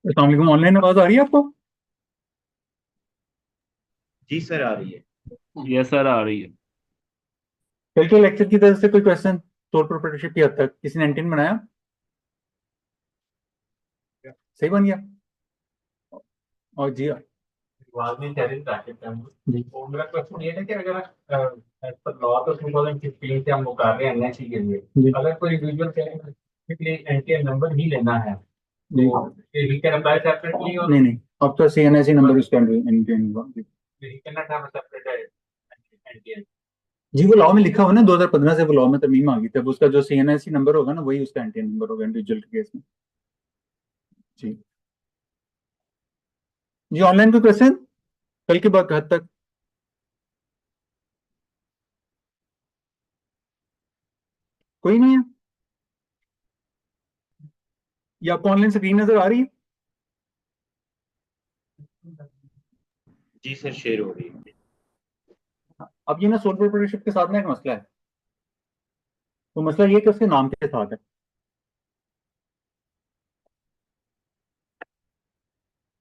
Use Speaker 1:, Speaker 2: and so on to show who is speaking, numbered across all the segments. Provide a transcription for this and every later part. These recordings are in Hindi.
Speaker 1: अस्सलाम वालेकुम। ऑनलाइन आवाज आ रही है आपको?
Speaker 2: जी सर आ रही है।
Speaker 1: यस सर, आ रही है। कल के लेक्चर की तरफ से कोई क्वेश्चन सोल प्रोप्राइटरशिप की हद तक किसी ने एंटीन बनाया? सही बन गया। और जी
Speaker 2: बाद में चैलेंज आ सकते हैं हम।
Speaker 1: जी
Speaker 2: तो मेरा क्वेश्चन ये था कि अगर एज पर लॉ तो 2015 से हम लोग कर रहे हैं एनएससी के लिए,
Speaker 1: जी
Speaker 2: अगर कोई इंडिविजुअल के लिए एनटीएन नंबर ही लेना है
Speaker 1: जी।
Speaker 2: तो ही कैन अप्लाई सेपरेटली और
Speaker 1: नहीं नहीं, अब तो C N S C number उसका एंटीन होगा जी।
Speaker 2: He can not have a separate NTN.
Speaker 1: जी, वो लॉ में लिखा हुआ ना, 2015 से वो लॉ में तरमीम आ गई, तब उसका जो C N S C number होगा ना, वही उसका एंटीन नंबर होगा इंडिविजुअल के केस में। जी जी। ऑनलाइन कोई क्वेश्चन कल के बाद हद तक? कोई नहीं है? या आपको ऑनलाइन स्क्रीन नजर आ रही है?
Speaker 2: जी सर शेयर हो रही है।
Speaker 1: अब ये ना सोल प्रोप्राइटरशिप के साथ ना एक मसला है। तो मसला ये है कि उसके नाम के साथ है।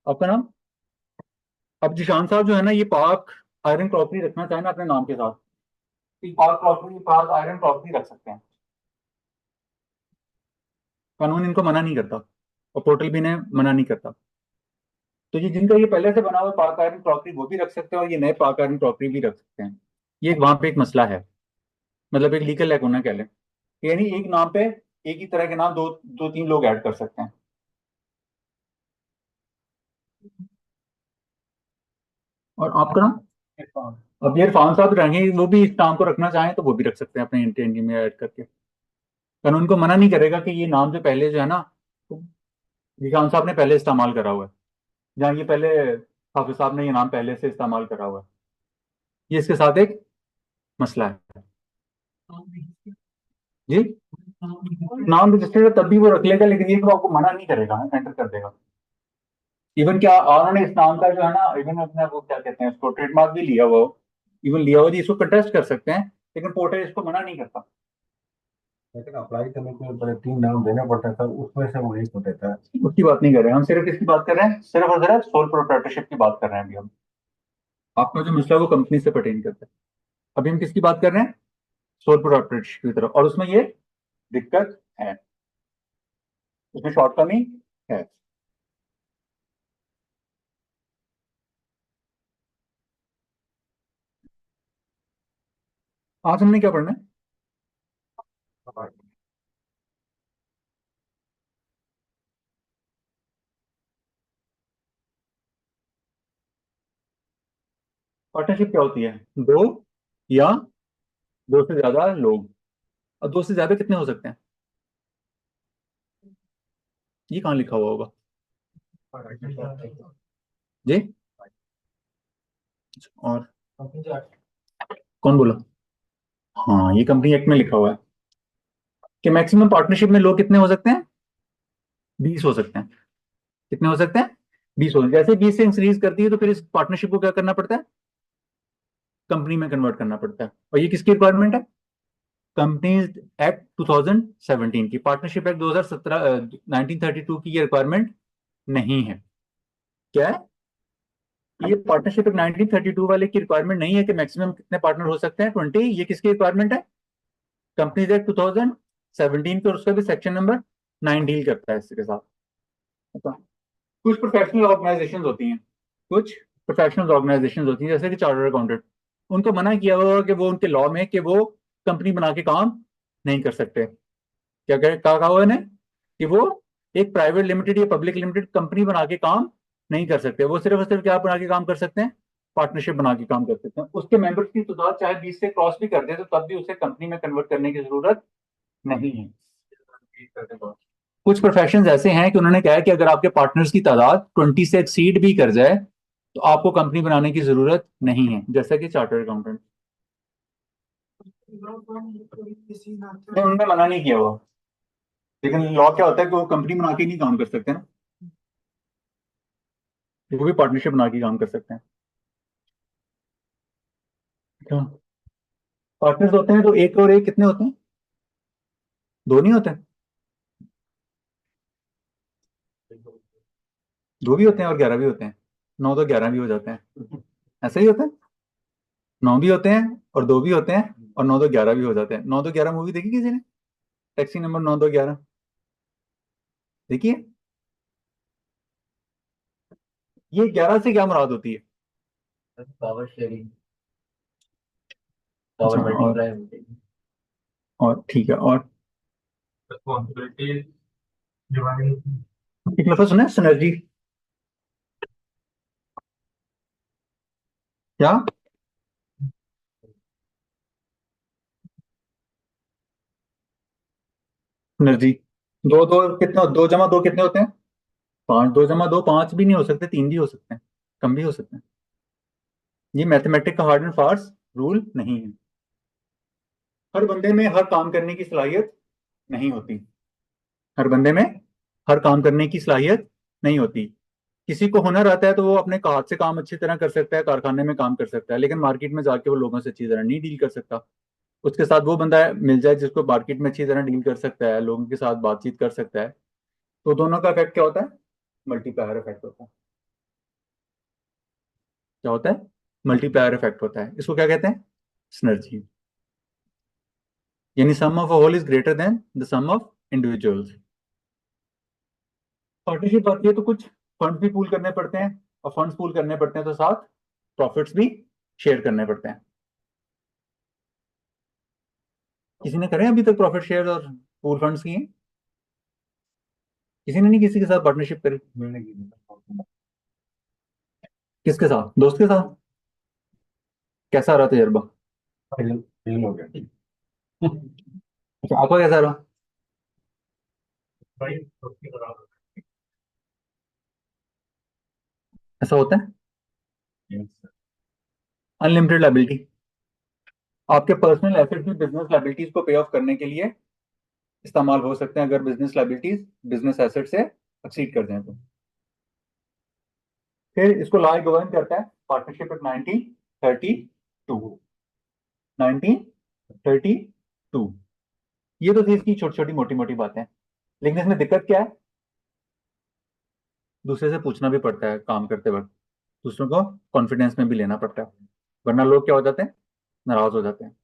Speaker 1: आपका नाम, अब जिशान साहब जो है ना, ये पाक आयरन क्रॉकरी रखना चाहे ना अपने नाम के साथ, तो पाक क्रॉकरी, पाक आयरन क्रॉकरी रख सकते हैं। कानून इनको मना नहीं करता और पोर्टल भी इन्हें मना नहीं करता। तो ये जिनका ये पहले से बना हुआ पाक आयरन क्रॉकरी वो भी रख सकते हैं, और ये नए पाक आयरन क्रॉकरी भी रख सकते हैं। ये वहां पे एक मसला है, मतलब एक लीगल लैकुना कह लें। यानी एक नाम पे एक ही तरह के नाम दो दो तीन लोग ऐड कर सकते हैं। और आपका नाम इरफान। अब ये इरफान साहब रहेंगे, वो भी इस नाम को रखना चाहें तो वो भी रख सकते हैं अपने एनटी में ऐड करके। कानून को मना नहीं करेगा कि ये नाम जो पहले जो है ना, निजाम साहब ने पहले इस्तेमाल करा हुआ है, जहाँ ये पहले हाफिज साहब ने ये नाम पहले से इस्तेमाल करा हुआ है। ये इसके साथ एक मसला है। जी, नाम रजिस्टर्ड है तब भी वो रख लेगा, लेकिन ये तो आपको मना नहीं करेगा, एंटर कर देगा। इवन क्या उन्होंने इस नाम का जो है ना, इवन अपने वो क्या कहते हैं, इसको ट्रेडमार्क भी लिया हुआ, इवन लिया हुआ जी, इसको कंटेस्ट कर सकते हैं, लेकिन पोर्टल इसको मना नहीं करता।
Speaker 2: लेकिन अप्लाई करने के लिए पहले 3 नाम देना पड़ता था, उसमें से वो एक होता था।
Speaker 1: उसकी बात नहीं कर रहे हैं हम, सिर्फ किसकी बात कर रहे हैं, सिर्फ और सिर्फ सोल प्रोप्राइटरशिप की बात कर रहे हैं अभी हम। आपका जो मसला है वो कंपनी से पर्टेन करता है। अभी हम किसकी बात कर रहे हैं? सोल प्रोप्राइटरशिप की तरफ, और उसमें ये दिक्कत है, उसमें शॉर्टकमिंग है। आज हमने क्या पढ़ना है? पार्टनरशिप क्या होती है? दो या दो से ज्यादा लोग। और दो से ज्यादा कितने हो सकते हैं? ये कहाँ लिखा हुआ होगा? जी, और कौन बोला? हाँ, ये कंपनी एक्ट में लिखा हुआ है कि मैक्सिमम पार्टनरशिप में लोग कितने हो सकते हैं? 20 हो सकते हैं। कितने हो सकते हैं? 20 हो। जैसे 20 से इंक्रीज करती है तो फिर इस पार्टनरशिप को क्या करना पड़ता है? कंपनी में कन्वर्ट करना पड़ता है। और ये किसकी रिक्वायरमेंट है? कंपनीज एक्ट 2017 की। पार्टनरशिप एक्ट 2017 1932 की ये रिक्वायरमेंट नहीं है। क्या है? ये पार्टनरशिप एक्ट 1932 वाले की रिक्वायरमेंट नहीं है कि मैक्सिमम कितने पार्टनर हो सकते हैं, 20। ये किसकी रिक्वायरमेंट है? कंपनीज एक्ट 2017 के, और उसका भी सेक्शन नंबर 9 डील करता है इसके साथ। अच्छा, कुछ प्रोफेशनल ऑर्गेनाइजेशंस होती हैं, कुछ प्रोफेशनल ऑर्गेनाइजेशंस होती हैं, जैसे कि चार्टर्ड अकाउंटेंट। उनको मना किया हुआ कि वो उनके लॉ में कि वो कंपनी बना के काम नहीं कर सकते। क्या कहा हुआ है कि वो एक प्राइवेट लिमिटेड या पब्लिक लिमिटेड कंपनी बना के काम नहीं कर सकते। वो सिर्फ और सिर्फ क्या बना के काम कर सकते हैं? पार्टनरशिप बना के काम कर सकते हैं। उसके मेंबर्स की तादाद चाहे 20 से क्रॉस भी कर दे तो तब भी उसे कंपनी में कन्वर्ट करने की जरूरत नहीं है। कुछ प्रोफेशन ऐसे हैं कि उन्होंने कहा है कि अगर आपके पार्टनर्स की तादाद 20 से एक्सीड भी कर जाए तो आपको कंपनी बनाने की जरूरत नहीं है, जैसा कि चार्टर्ड अकाउंटेंट। उन्होंने मना नहीं किया हुआ, लेकिन लॉ क्या होता है कि वो कंपनी बना के नहीं काम कर सकते ना, वो भी पार्टनरशिप बना के काम कर सकते हैं। क्यों? पार्टनर्स होते हैं तो एक और एक कितने होते हैं? दो नहीं होते? दो भी होते हैं और 11 भी होते हैं। 9 तो 11 भी हो जाते हैं। ऐसा ही होता है। 9 भी होते हैं और 2 भी होते हैं और 9 तो 11 भी हो जाते हैं। 9 तो 11 मूवी देखी किसी ने? टैक्सी नंबर 9 2 11 देखिए। ये 11 से क्या मुराद होती है?
Speaker 2: पावर शेयरिंग,
Speaker 1: अच्छा।
Speaker 2: पावर मल्टीप्लाई होती है।
Speaker 1: और ठीक है। और
Speaker 2: रिस्पॉन्सिबिलिटीज डिवाइडिंग।
Speaker 1: एक लफ्ज सुना है, सिनर्जी? क्या? सिनर्जी। दो दो कितने, 2 जमा 2 कितने होते हैं? 5। 2 जमा 2 5 भी नहीं हो सकते, 3 भी हो सकते हैं, कम भी हो सकते हैं। ये मैथमेटिक का हार्ड एंड फास्ट रूल नहीं है। हर बंदे में हर काम करने की सलाहियत नहीं होती। हर बंदे में हर काम करने की सलाहियत नहीं होती। किसी को हुनर आता है तो वो अपने हाथ से काम अच्छी तरह कर सकता है, कारखाने में काम कर सकता है, लेकिन मार्केट में जाके वो लोगों से अच्छी तरह नहीं डील कर सकता। उसके साथ वो बंदा मिल जाए जिसको मार्केट में अच्छी तरह डील कर सकता है, लोगों के साथ बातचीत कर सकता है, तो दोनों का इफेक्ट क्या होता है? मल्टीप्लायर इफेक्ट होता है। क्या होता है? मल्टीप्लायर इफेक्ट होता है। इसको क्या कहते हैं? सिनर्जी। यानी sum of a whole is greater than the sum of individuals. Partnership आती है तो कुछ फंड्स भी पूल करने पड़ते हैं, और फंड्स पूल करने पड़ते हैं तो साथ प्रॉफिट्स भी शेयर करने पड़ते हैं। किसी ने करे अभी तक प्रॉफिट शेयर और पूल फंड्स किए? किसी ने नहीं किसी के साथ पार्टनरशिप करी?
Speaker 2: मैंने की।
Speaker 1: किसके साथ? दोस्त के साथ? कैसा रहा तजर्बा?
Speaker 2: फेल फेल हो गया
Speaker 1: अच्छा, आपका कैसा रहा?
Speaker 2: भाई उसकी बराबर।
Speaker 1: ऐसा होता है।
Speaker 2: Yes.
Speaker 1: Unlimited liability. आपके पर्सनल एसेट्स भी बिजनेस लाइबिलिटीज को पे ऑफ करने के लिए इस्तेमाल हो सकते हैं, अगर बिजनेस लाइबिलिटीज बिजनेस एसेट से एक्सीड कर जाए तो। फिर इसको लॉ गवर्न करता है, पार्टनरशिप एक्ट 1932। 1932। ये तो थी इसकी छोटी छोटी मोटी मोटी बातें, लेकिन इसमें दिक्कत क्या है? दूसरे से पूछना भी पड़ता है काम करते वक्त। दूसरों को कॉन्फिडेंस में भी लेना पड़ता है, वरना लोग क्या हो जाते हैं? नाराज हो जाते हैं।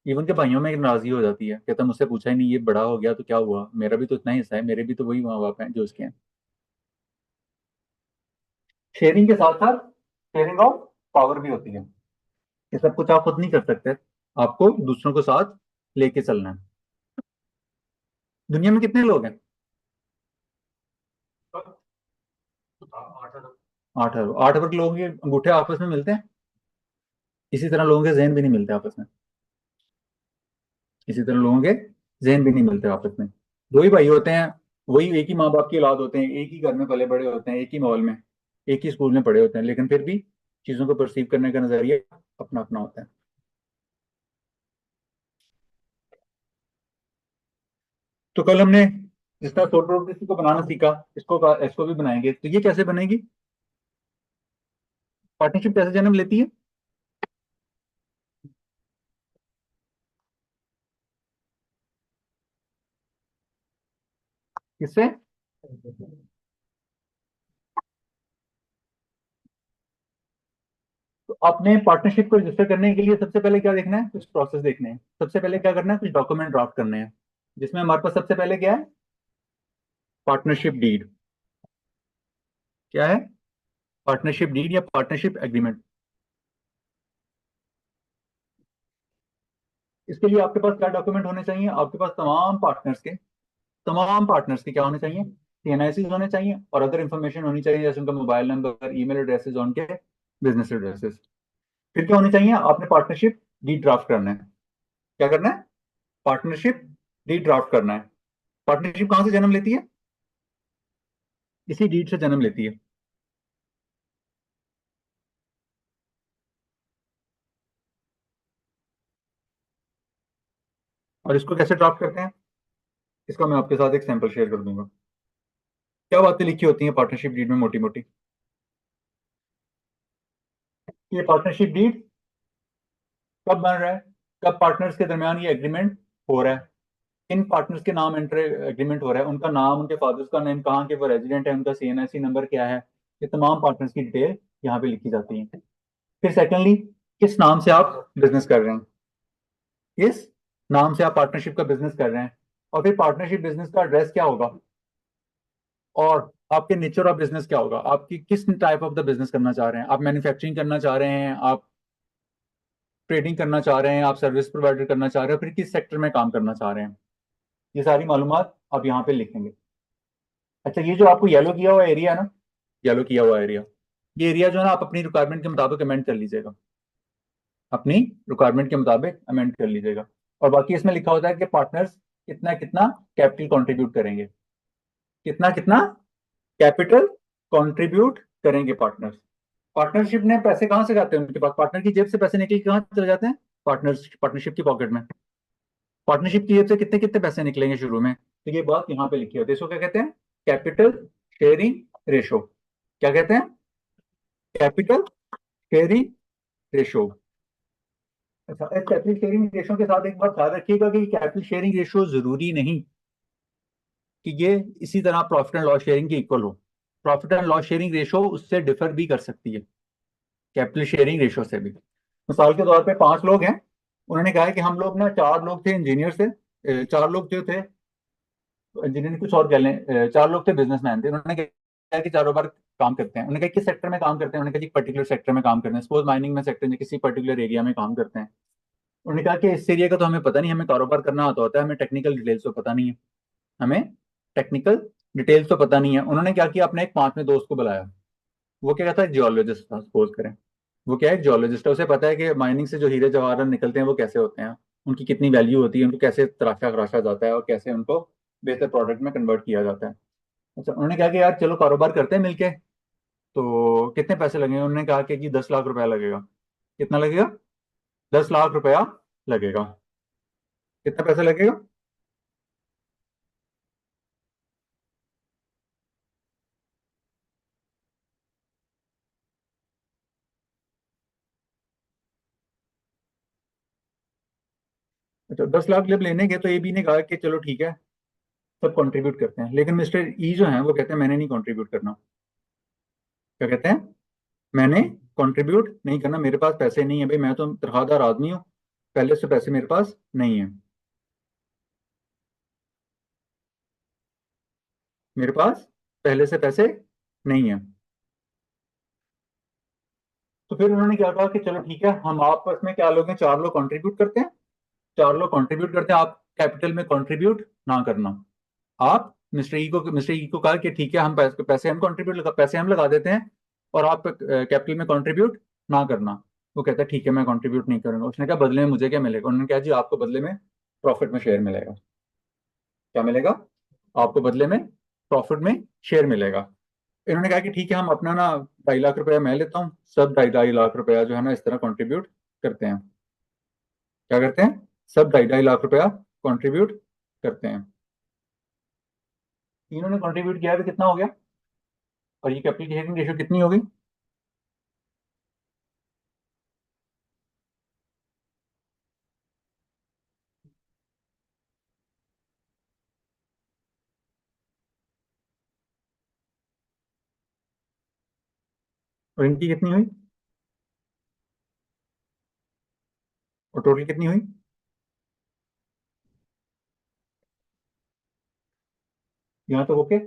Speaker 1: इवन के भाइयों में एक नाराजगी हो जाती है, कहता मुझसे पूछा ही नहीं, ये बड़ा हो गया तो क्या हुआ, मेरा भी तो इतना ही हिस्सा है, मेरे भी तो वही माँ बाप हैं जो उसके हैं। शेयरिंग के साथ साथ शेयरिंग ऑफ पावर भी होती है। ये सब कुछ आप खुद नहीं कर सकते, आपको दूसरों को साथ लेके चलना है। दुनिया में कितने लोग हैं? 8 अरब। 8 अरब लोगों के अंगूठे आपस में मिलते हैं? इसी तरह लोगों के जहन भी नहीं मिलते आपस में। इसी तरह लोगों के जहन भी नहीं मिलते आपस में। दो ही भाई होते हैं, वही एक ही माँ बाप की औलाद होते हैं, एक ही घर में पले बड़े होते हैं, एक ही माहौल में, एक ही स्कूल में पढ़े होते हैं, लेकिन फिर भी चीजों को परसीव करने का नजरिया अपना अपना होता है। तो कल हमने जिस तरह सोल प्रोग्रेस को बनाना सीखा, इसको भी बनाएंगे। तो ये कैसे बनेगी? पार्टनरशिप कैसे जन्म लेती है? किससे? तो अपने पार्टनरशिप को रजिस्टर करने के लिए सबसे पहले क्या देखना है? कुछ प्रोसेस देखने हैं। सबसे पहले क्या करना है? कुछ डॉक्यूमेंट ड्राफ्ट करने हैं, जिसमें हमारे पास सबसे पहले क्या है? Partnership deed. क्या है? पार्टनरशिप डीड या पार्टनरशिप एग्रीमेंट। इसके लिए आपके पास क्या डॉक्यूमेंट होने चाहिए? आपके पास तमाम पार्टनर्स के क्या होने चाहिए? सीएनआईसी होने चाहिए और अदर इंफॉर्मेशन होनी चाहिए, जैसे उनका मोबाइल नंबर, ईमेल एड्रेसेस, उनके बिजनेस एड्रेसेस। फिर क्या होनी चाहिए? आपने पार्टनरशिप डीड ड्राफ्ट करना है। क्या करना है? पार्टनरशिप डीड ड्राफ्ट करना है। पार्टनरशिप कहां से जन्म लेती है? इसी डीड से जन्म लेती है। और इसको कैसे ड्राफ्ट करते हैं? इसका मैं आपके साथ एक सैंपल शेयर कर दूंगा। क्या बातें लिखी होती हैं पार्टनरशिप डीड में मोटी मोटी? ये पार्टनरशिप डीड कब बन रहा है, कब पार्टनर्स के दरमियान ये एग्रीमेंट हो रहा है, किन पार्टनर्स के नाम एंटर एग्रीमेंट हो रहा है, उनका नाम, उनके फादर्स का नेम, कहाँ के वो रेजिडेंट है, उनका सीएनआईसी नंबर क्या है, ये तमाम पार्टनर्स की डिटेल यहाँ पे लिखी जाती है। फिर सेकेंडली, किस नाम से आप बिजनेस कर रहे हैं, किस नाम से आप पार्टनरशिप का बिजनेस कर रहे हैं, और फिर पार्टनरशिप बिजनेस का एड्रेस क्या होगा, और आपके नेचर ऑफ बिजनेस क्या होगा, आपकी किस टाइप ऑफ द बिजनेस करना चाह रहे हैं, आप मैन्युफैक्चरिंग करना चाह रहे हैं, आप ट्रेडिंग करना चाह रहे हैं, आप सर्विस प्रोवाइडर करना चाह रहे हैं, फिर किस सेक्टर में काम करना चाह रहे हैं, ये सारी मालूमात आप यहाँ पे लिखेंगे। अच्छा, ये जो आपको येलो किया हुआ एरिया है ना, येलो किया हुआ एरिया, ये एरिया जो है ना, आप अपनी रिक्वायरमेंट के मुताबिक अमेंड कर लीजिएगा, अपनी रिक्वायरमेंट के मुताबिक अमेंड कर लीजिएगा। और बाकी इसमें लिखा होता है कि पार्टनर्स कितना कितना कैपिटल कंट्रीब्यूट करेंगे, कितना कितना कैपिटल कंट्रीब्यूट करेंगे पार्टनर्स। पार्टनरशिप ने पैसे कहाँ से जाते हैं उनके पास, पार्टनर की जेब से पैसे निकल के कहाँ चले जाते हैं, पार्टनरशिप की पॉकेट में। पार्टनरशिप की जेब से कितने कितने पैसे निकलेंगे शुरू में, तो ये बात यहाँ पे लिखी होती है। इसको क्या कहते हैं, कैपिटल शेयरिंग रेशो। क्या कहते हैं, कैपिटल शेयरिंग रेशो। अच्छा, इस कैपिटल शेयरिंग रेशो के साथ एक बात याद रखिएगा कि कैपिटल शेयरिंग रेशो जरूरी नहीं कि ये इसी तरह प्रॉफिट एंड लॉस शेयरिंग के इक्वल हो। Profit and loss sharing ratio उससे डिफर भी कर सकती है, कैपिटल शेयरिंग रेशो से भी। मिसाल के तौर पे 5 लोग हैं, उन्होंने कहा है कि हम लोग ना 4 लोग थे इंजीनियर से, 4 लोग जो थे इंजीनियर कुछ और कह लें, 4 लोग थे बिजनेसमैन थे। उन्होंने कहा कि चारों बार काम करते हैं। उन्होंने कहा किस सेक्टर में काम करते हैं, उन्होंने कहा कि पर्टिकुलर सेक्टर में काम करते हैं, सपोज माइनिंग में सेक्टर में किसी पर्टिकुलर एरिया में काम करते हैं। उन्होंने कहा कि इस एरिया का तो हमें पता नहीं, हमें कारोबार करना आता होता है, हमें टेक्निकल डिटेल्स तो पता नहीं है, हमें टेक्निकल डिटेल्स तो पता नहीं है। उन्होंने क्या किया, अपने एक पांचवें दोस्त को बुलाया। वो क्या कहता है, जियोलॉजिस्ट था सपोज करें। वो क्या है, जियोलॉजिस्ट है, उसे पता है कि माइनिंग से जो हीरे जवाहरात निकलते हैं वो कैसे होते हैं, उनकी कितनी वैल्यू होती है, उनको कैसे तराशा खराशा जाता है और कैसे उनको बेहतर प्रोडक्ट में कन्वर्ट किया जाता है। अच्छा, उन्होंने कहा कि यार चलो कारोबार करते हैं मिलके, तो कितने पैसे लगेंगे। उन्होंने कहा कि जी 10 लाख रुपया लगेगा। कितना लगेगा, 10 लाख रुपया लगेगा। कितना पैसा लगेगा, अच्छा 10 लाख जब लेने गए तो ए बी ने कहा कि चलो ठीक है, सब कंट्रीब्यूट करते हैं, लेकिन मिस्टर ई जो है वो कहते हैं मैंने नहीं कंट्रीब्यूट करना। क्या कहते हैं, मैंने कंट्रीब्यूट नहीं करना, मेरे पास पैसे नहीं है भाई, मैं तो तनख्वाहदार आदमी हूँ, पहले से पैसे मेरे पास नहीं है, मेरे पास पहले से पैसे नहीं है। तो फिर उन्होंने क्या कहा कि चलो ठीक है, हम आपस में क्या लोग हैं, 4 लोग कंट्रीब्यूट करते हैं, 4 लोग कंट्रीब्यूट करते हैं, आप कैपिटल में कंट्रीब्यूट ना करना। आप मिस्टर ई को कहा कि ठीक है, हम पैसे हम कंट्रीब्यूट लगा, पैसे हम लगा देते हैं, और आप कैपिटल में कंट्रीब्यूट ना करना। वो कहता है ठीक है, मैं कंट्रीब्यूट नहीं करूंगा। उसने कहा बदले में मुझे क्या मिलेगा, उन्होंने कहा जी आपको बदले में प्रॉफिट में शेयर मिलेगा। क्या मिलेगा, आपको बदले में प्रॉफिट में शेयर मिलेगा। इन्होंने कहा कि ठीक है, हम अपना ना 2.5 लाख रुपया मैं लेता हूँ, सब 2.5 लाख रुपया जो है ना इस तरह कंट्रीब्यूट करते हैं। क्या करते हैं, सब 2.5 लाख रुपया कंट्रीब्यूट करते हैं। तीनों ने कंट्रीब्यूट किया तो कितना हो गया, और ये कैपिटल शेयरिंग रेशियो कितनी हो गई, और इनकी कितनी हुई, और टोटल कितनी हुई। यहाँ तो ओके।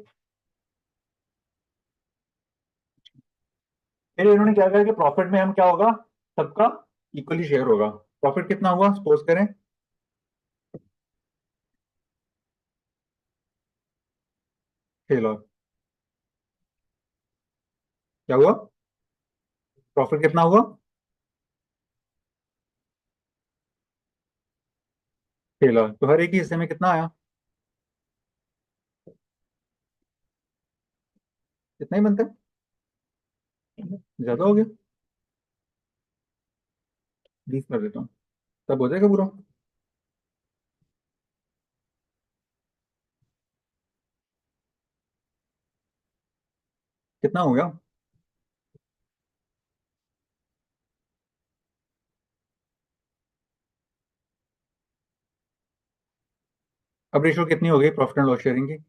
Speaker 1: फिर इन्होंने क्या कहा कि प्रॉफिट में हम क्या होगा, सबका इक्वली शेयर होगा। प्रॉफिट कितना हुआ, सपोज करें 6 लाख। क्या हुआ, प्रॉफिट कितना हुआ, 6 लाख। तो हर एक ही हिस्से में कितना आया, कितना ही बनता है, ज्यादा हो गया, 20 कर देता हूँ, तब हो जाएगा पूरा। कितना हो गया, अब रेशो कितनी हो गई प्रॉफिट एंड लॉस शेयरिंग की?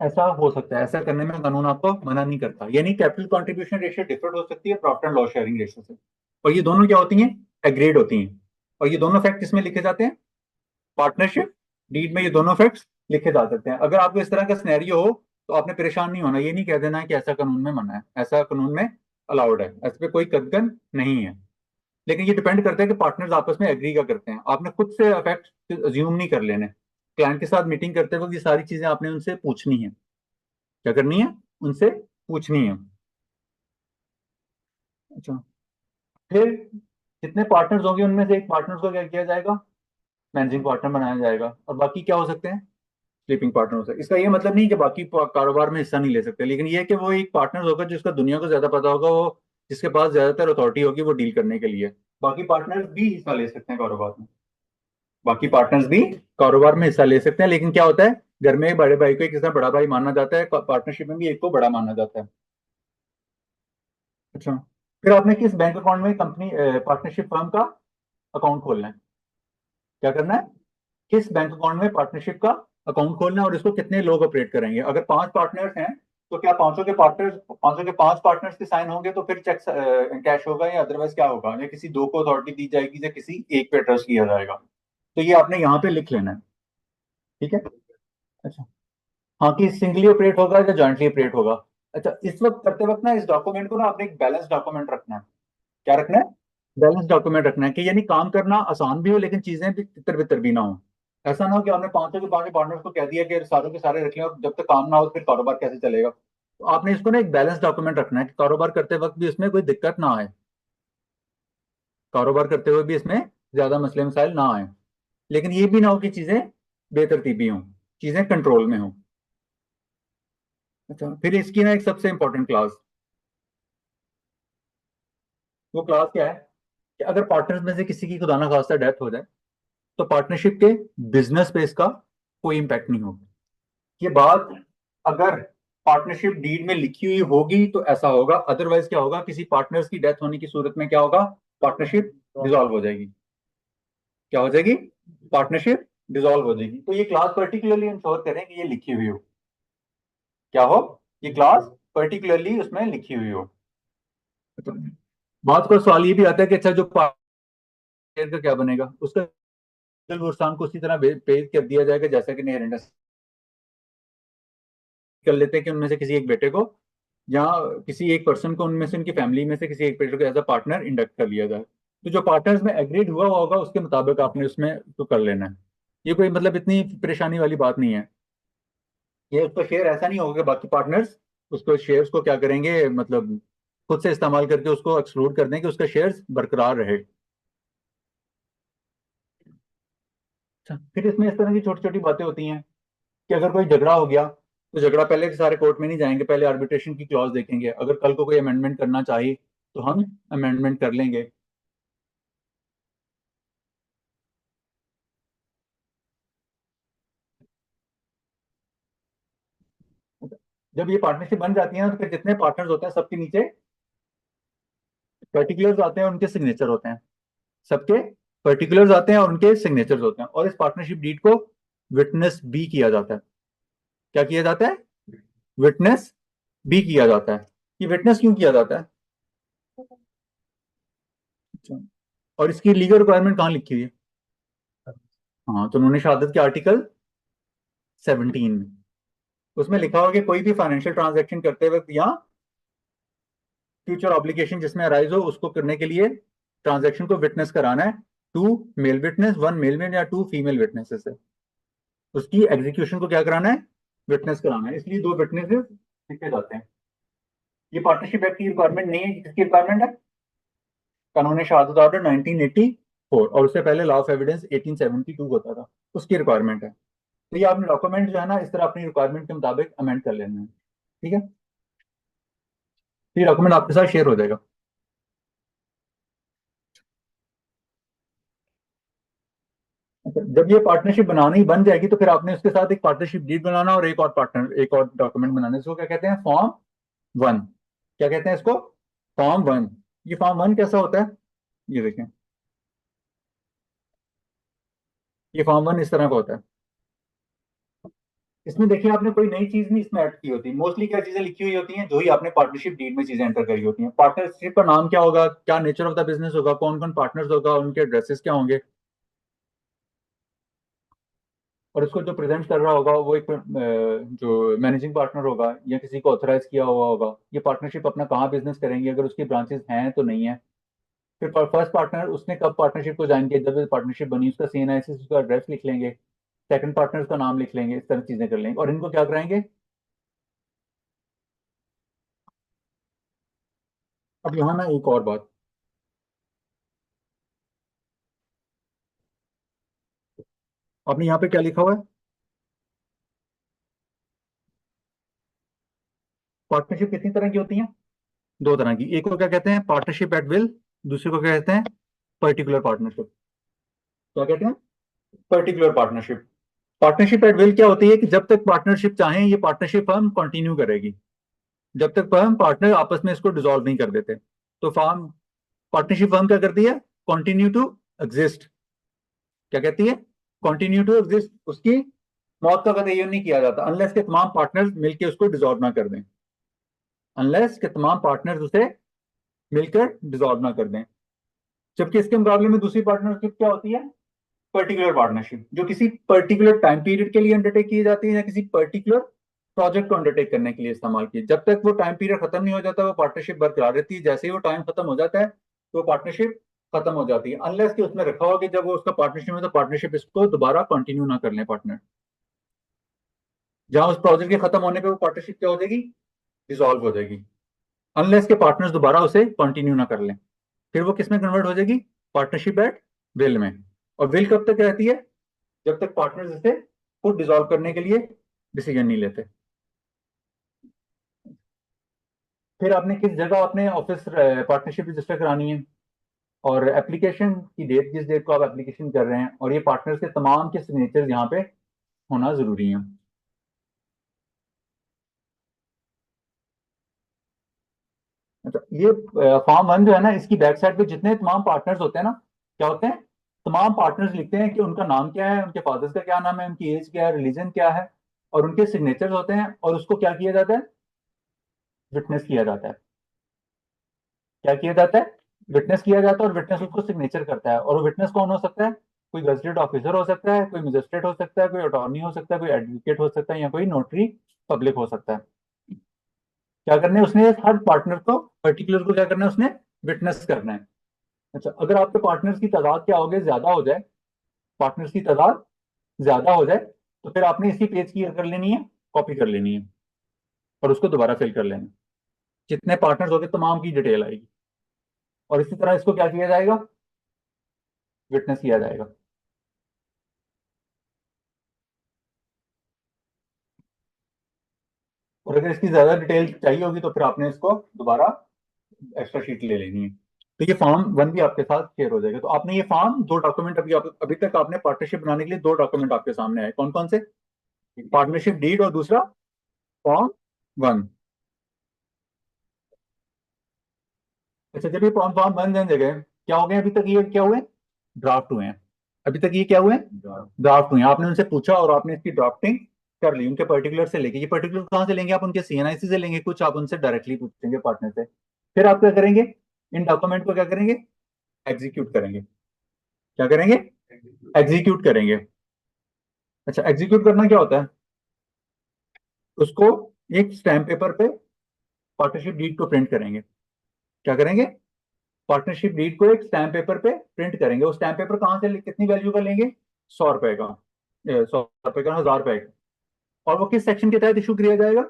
Speaker 1: ऐसा हो सकता है, ऐसा करने में कानून आपको मना नहीं करता, यानी कैपिटल कंट्रीब्यूशन रेशियो डिफरेंट हो सकती है profit and loss sharing ratio से। और ये दोनों क्या होती हैं? एग्रीड होती हैं। और ये दोनों फैक्ट किसमें लिखे जाते हैं? पार्टनरशिप डीड में ये दोनों फैक्ट्स लिखे जा सकते हैं। अगर आपको इस तरह का सिनेरियो हो तो आपने परेशान नहीं होना, ये नहीं कह देना है कि ऐसा कानून में मना है, ऐसा कानून में अलाउड है, ऐसे पे कोई कदगन नहीं है। लेकिन ये डिपेंड करता है कि पार्टनर्स आपस में एग्री का करते हैं। आपने खुद से फैक्ट अज्यूम नहीं कर लेने। क्लाइंट के साथ मीटिंग करते वक्त ये सारी चीजें आपने उनसे पूछनी है। क्या करनी है? उनसे पूछनी है। अच्छा, फिर जितने पार्टनर्स होंगे उनमें से एक पार्टनर को क्या किया जाएगा? मैनेजिंग पार्टनर बनाया जाएगा। और बाकी क्या हो सकते हैं? स्लीपिंग पार्टनर हो सकते हैं। इसका ये मतलब नहीं कि बाकी कारोबार में हिस्सा नहीं ले सकते, लेकिन ये है कि वो एक पार्टनर होगा जिसका दुनिया को ज्यादा पता होगा, वो जिसके पास ज्यादातर अथॉरिटी होगी वो डील करने के लिए। बाकी पार्टनर्स भी हिस्सा ले सकते हैं कारोबार में। बाकी पार्टनर्स भी कारोबार में हिस्सा ले सकते हैं, लेकिन क्या होता है, घर में एक बड़े भाई को एक किसी बड़ा भाई माना जाता है, पार्टनरशिप में भी एक को बड़ा माना जाता है। अच्छा, फिर आपने किस बैंक अकाउंट में कंपनी पार्टनरशिप फर्म का अकाउंट खोलना है? क्या करना है? किस बैंक अकाउंट में पार्टनरशिप का अकाउंट खोलना है और इसको कितने लोग ऑपरेट करेंगे? अगर 5 पार्टनर्स हैं तो क्या पांचों के पांच पार्टनर्स के साइन होंगे तो फिर चेक कैश होगा, या अदरवाइज क्या होगा, या किसी दो को अथॉरिटी दी जाएगी या किसी एक पे ट्रस्ट किया जाएगा? तो ये आपने यहाँ पे लिख लेना है। ठीक है। अच्छा, हाँ, कि सिंगली ऑपरेट होगा या जॉइंटली ऑपरेट होगा। अच्छा, इस वक्त करते वक्त ना इस डॉक्यूमेंट को ना आपने एक बैलेंस डॉक्यूमेंट रखना है। क्या रखना है? बैलेंस डॉक्यूमेंट रखना है, कि यानी काम करना आसान भी हो लेकिन चीजें भी तितर बितर भी ना हो। ऐसा ना हो कि आपने पांचों के पांचों पार्टनर्स को कह दिया कि सारों के सारे रख लें और जब तक काम ना हो तो फिर कारोबार कैसे चलेगा। तो आपने इसको ना एक बैलेंस डॉक्यूमेंट रखना है कि कारोबार करते वक्त भी इसमें कोई दिक्कत ना आए, कारोबार करते हुए भी इसमें ज्यादा मसले मसाइल ना आए। लेकिन ये भी ना हो कि चीजें बेतरतीबी हों, चीजें कंट्रोल में हों। अच्छा, फिर इसकी ना एक सबसे इंपॉर्टेंट क्लास, वो क्लास क्या है कि अगर पार्टनर्स में से किसी की खुदा ना खास्ता डेथ हो जाए तो पार्टनरशिप के बिजनेस पे इसका कोई इंपैक्ट नहीं होगा। ये बात अगर पार्टनरशिप डीड में लिखी हुई होगी तो ऐसा होगा, अदरवाइज क्या होगा, किसी पार्टनर्स की डेथ होने की सूरत में क्या होगा? पार्टनरशिप डिसॉल्व हो जाएगी। क्या हो जाएगी? पार्टनरशिप डिसॉल्व हो जाएगी। तो ये क्लास पर्टिकुलरली इंश्योर करें कि ये लिखी हुई हो। क्या हो? ये क्लास पर्टिकुलरली उसमें लिखी हुई हो। तो बात का सवाल ये भी आता है कि अच्छा, जो पार्टनर का क्या बनेगा, उसका बुरसान को उसी तरह पेश कर दिया जाएगा जैसा कि इनहेरिटेंस कर लेते हैं कि उनमें से किसी एक बेटे को या किसी एक पर्सन को उनमें से उनकी फैमिली में से किसी एक बेटे को एज अ पार्टनर इंडक्ट कर लिया जाए। तो जो पार्टनर्स में एग्रीड हुआ होगा उसके मुताबिक आपने उसमें तो कर लेना है। ये कोई मतलब इतनी परेशानी वाली बात नहीं है। ये उसका शेयर ऐसा नहीं होगा कि बाकी पार्टनर्स उसको शेयर्स को क्या करेंगे, मतलब खुद से इस्तेमाल करके उसको एक्सक्लूड कर दें कि उसका शेयर्स बरकरार रहे। अच्छा, फिर इसमें इस तरह की छोटी छोटी बातें होती हैं कि अगर कोई झगड़ा हो गया तो झगड़ा पहले के सारे कोर्ट में नहीं जाएंगे, पहले आर्बिट्रेशन की क्लॉज देखेंगे। अगर कल को कोई अमेंडमेंट करना चाहिए तो हम अमेंडमेंट कर लेंगे। जब ये पार्टनरशिप बन जाती है ना तो फिर जितने पार्टनर्स होते हैं सबके नीचे पर्टिकुलर्स आते हैं, उनके सिग्नेचर होते हैं। सबके पर्टिकुलर्स आते हैं और उनके सिग्नेचर्स होते हैं, और इस पार्टनरशिप डीड को विटनेस भी किया जाता है। क्या किया जाता है? विटनेस भी किया जाता है। ये विटनेस क्यों किया जाता है? अच्छा, और इसकी लीगल रिक्वायरमेंट कहाँ लिखी हुई है? हाँ, तो उन्होंने शहादत के आर्टिकल 17 में उसमें लिखा हुआ कि कोई भी फाइनेंशियल ट्रांजैक्शन करते वक्त या फ्यूचर ऑब्लिगेशन जिसमें अराइज हो उसको करने के लिए ट्रांजैक्शन को विटनेस कराना है। Two male witness, one male witness या टू फीमेल विटनेसेस है, उसकी एग्जीक्यूशन को क्या कराना है? विटनेस कराना है। इसलिए दो विटनेसेस लिखे जाते हैं। ये पार्टनरशिप एक्ट की रिक्वायरमेंट नहीं है, किसकी रिक्वायरमेंट है? कानून शहादत ऑर्डर 1984 और उससे पहले लॉ ऑफ एविडेंस 1872 होता था, उसकी रिक्वायरमेंट है। तो ये आपने डॉक्यूमेंट जो है ना इस तरह अपनी रिक्वायरमेंट के मुताबिक अमेंड कर लेना है। ठीक है, तो ये डॉक्यूमेंट आपके साथ शेयर हो जाएगा। जब ये पार्टनरशिप बनानी बन जाएगी तो फिर आपने उसके साथ एक पार्टनरशिप डीड बनाना और एक और डॉक्यूमेंट बनाना। इसको क्या कहते हैं? Form one. क्या कहते हैं इसको? Form one. ये फॉर्म वन कैसा होता है? ये देखें, ये फॉर्म वन इस तरह का होता है। इसमें देखिए आपने कोई नई चीज नहीं इसमें ऐड की होती। मोस्टली क्या चीजें लिखी हुई होती हैं जो ही आपने पार्टनरशिप डीड में चीजें एंटर करी होती हैं। पार्टनरशिप का नाम क्या होगा, क्या नेचर ऑफ द बिजनेस होगा, कौन कौन पार्टनर्स होगा, उनके एड्रेसेस क्या होंगे, और इसको जो प्रेजेंट कर रहा होगा वो एक जो मैनेजिंग पार्टनर होगा या किसी को ऑथराइज किया हुआ होगा। ये पार्टनरशिप अपना कहाँ बिजनेस करेंगे, अगर उसकी ब्रांचेस हैं तो नहीं है। फिर फर्स्ट पार्टनर उसने कब पार्टनरशिप को ज्वाइन किया, जब पार्टनरशिप बनी, उसका सीएनआईसी, उसका एड्रेस लिख लेंगे। सेकंड पार्टनर का नाम लिख लेंगे। इस तरह चीजें कर लेंगे और इनको क्या कराएंगे। अब यहाँ ना एक और बात, आपने यहाँ पे क्या लिखा हुआ है? पार्टनरशिप कितनी तरह की होती है? दो तरह की। एक को क्या कहते हैं? Partnership at will. दूसरे को क्या कहते हैं? Particular partnership. क्या कहते हैं? Particular partnership. Partnership at will क्या होती है कि जब तक पार्टनरशिप चाहें ये पार्टनरशिप फर्म कंटिन्यू करेगी, जब तक फर्म पार्टनर आपस में इसको डिसॉल्व नहीं कर देते। तो फर्म, पार्टनरशिप फर्म क्या करती है? Continue to exist. क्या कहती है? Continue to exist. उसकी मौत का कतई नहीं किया जाता अनलेस के तमाम पार्टनर्स मिलकर उसको डिसॉल्व ना कर दें। अनलेस के तमाम पार्टनर्स उसे मिलकर डिसॉल्व ना कर दें। जबकि इसके मुकाबले में दूसरी पार्टनरशिप क्या होती है? पर्टिकुलर पार्टनरशिप, जो किसी पर्टिकुलर टाइम पीरियड के लिए अंडरटेक की जाती है या किसी पर्टिकुलर प्रोजेक्ट को अंडरटेक करने के लिए इस्तेमाल की। जब तक वो टाइम पीरियड खत्म नहीं हो जाता वो पार्टनरशिप बरकरार रहती है। जैसे ही वो टाइम खत्म हो जाता है तो पार्टनरशिप खत्म हो जाती है। अनलेस कि उसमें रखा हो कि जब वो उसका पार्टनरशिप में तो पार्टनरशिप इसको दोबारा कंटिन्यू ना कर लें पार्टनर। जहां उस प्रोजेक्ट के खत्म होने पे वो पार्टनरशिप क्या हो जाएगी? डिसॉल्व हो जाएगी। अनलेस के पार्टनर्स दोबारा उसे कंटिन्यू ना कर लें, फिर वो किस में कन्वर्ट हो जाएगी? पार्टनरशिप एट विल में। और विल कब तक रहती है? जब तक पार्टनर्स इसे खुद डिसॉल्व करने के लिए डिसीजन नहीं लेते। फिर आपने किस जगह अपने ऑफिस पार्टनरशिप रजिस्टर करानी है, और एप्लीकेशन की डेट, जिस डेट को आप एप्लीकेशन कर रहे हैं, और ये पार्टनर्स के तमाम के सिग्नेचर यहाँ पे होना जरूरी है। अच्छा, ये फॉर्म वन जो है ना, इसकी बैक साइड पे जितने तमाम पार्टनर्स होते हैं ना, क्या होते हैं? तमाम पार्टनर्स लिखते हैं कि उनका नाम क्या है, उनके फादर्स का क्या नाम है, उनकी एज क्या है, रिलीजन क्या है, और उनके सिग्नेचर्स होते हैं। और उसको क्या किया जाता है? विटनेस किया जाता है। क्या किया जाता है? विटनेस किया जाता है। और विटनेस उसको सिग्नेचर करता है। और वो विटनेस कौन हो सकता है? कोई गजेटेड ऑफिसर हो सकता है, कोई मजिस्ट्रेट हो सकता है, कोई अटॉर्नी हो सकता है, कोई एडवोकेट हो सकता है, या कोई नोटरी पब्लिक हो सकता है। क्या करना है उसने? हर पार्टनर को, पर्टिकुलर को क्या करना है उसने? विटनेस करना है। अच्छा, अगर आपके पार्टनर्स की तादाद क्या हो गई, ज्यादा हो जाए, पार्टनर्स की तादाद ज्यादा हो जाए, तो फिर आपने इसी पेज की कर लेनी है, कॉपी कर लेनी है, और उसको दोबारा फिल कर लेना है। जितने पार्टनर्स होंगे तमाम की डिटेल आएगी। और इसी तरह इसको क्या किया जाएगा? विटनेस किया जाएगा। और अगर इसकी ज्यादा डिटेल चाहिए होगी तो फिर आपने इसको दोबारा एक्स्ट्रा शीट ले लेनी है। तो ये फॉर्म वन भी आपके साथ शेयर हो जाएगा। तो आपने ये फॉर्म, दो डॉक्यूमेंट अभी तक आपने पार्टनरशिप बनाने के लिए दो डॉक्यूमेंट आपके सामने आए, कौन कौन से? पार्टनरशिप डीड और दूसरा फॉर्म वन। अच्छा, जब ये फॉर्म फॉर्म वन बन जगह क्या हो गए अभी तक? ये क्या हुए? ड्राफ्ट हुए हैं। अभी तक ये क्या हुए? ड्राफ्ट हुए हैं। आपने उनसे पूछा और आपने इसकी ड्राफ्टिंग कर ली, उनके पर्टिकुलर से लेके। ये पर्टिकुलर कहाँ से लेंगे आप? उनके सीएनआईसी से लेंगे, कुछ आप उनसे डायरेक्टली पूछेंगे पार्टनर से। फिर आप क्या करेंगे? इन डॉक्यूमेंट को क्या करेंगे? एग्जीक्यूट करेंगे। क्या करेंगे? एग्जीक्यूट करेंगे। अच्छा, एग्जीक्यूट करना क्या होता है? उसको एक स्टैम्प पेपर पे पार्टनरशिप डीड को प्रिंट करेंगे। क्या करेंगे? पार्टनरशिप डीड को एक स्टैम्प पेपर पे प्रिंट करेंगे। वो स्टैम्प पेपर कहाँ से कितनी वैल्यू का लेंगे? 100 रुपए का। 100 रुपए का, 1000 रुपए का। और वो किस सेक्शन के तहत इशू किया जाएगा?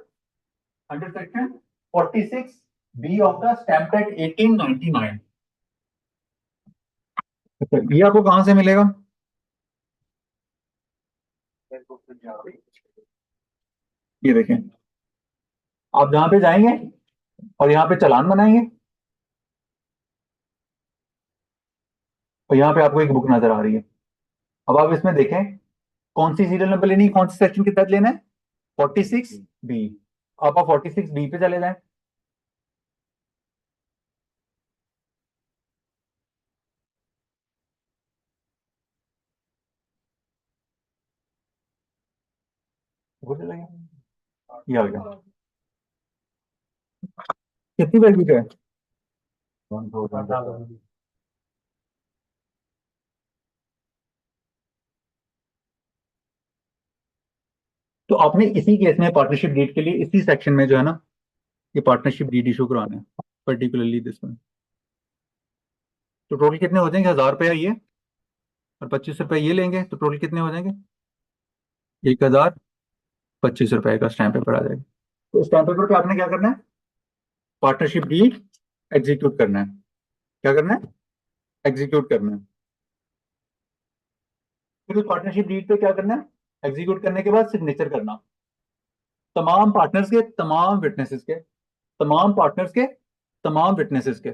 Speaker 1: Under section 46 B of the stamp act 1899। अच्छा, ये आपको कहाँ से मिलेगा? ये देखें, आप जहां पे जाएंगे और यहाँ पे चालान बनाएंगे, और यहाँ पे आपको एक बुक नजर आ रही है। अब आप इसमें देखें कौन सी सीरियल नंबर लेनी है, कौन सी सेक्शन के तहत लेना है, 46B। आप 46B पे चले जाएं। वो चला गया, ये आ गया। कितनी वैल्यू पे है? तो आपने इसी केस में पार्टनरशिप डीड के लिए इसी सेक्शन में जो है ना, ये पार्टनरशिप डीड इशू करवाना है, पर्टिकुलरली दिस वन। तो टोटल कितने हो जाएंगे, 1000 रुपया ये और 25 रुपये ये लेंगे, तो टोटल कितने हो जाएंगे, 1025 रुपये का स्टैम्प पेपर आ जाएगा। तो स्टैम्प पेपर पे आपने क्या करना है, पार्टनरशिप डीड एग्जीक्यूट करना है। क्या करना है, एग्जीक्यूट करना है। फिर उस पार्टनरशिप डीड पे क्या करना है, एग्जीक्यूट करने के बाद सिग्नेचर करना, तमाम पार्टनर्स के, तमाम विटनेसेस के, तमाम पार्टनर्स के, तमाम विटनेसेस के।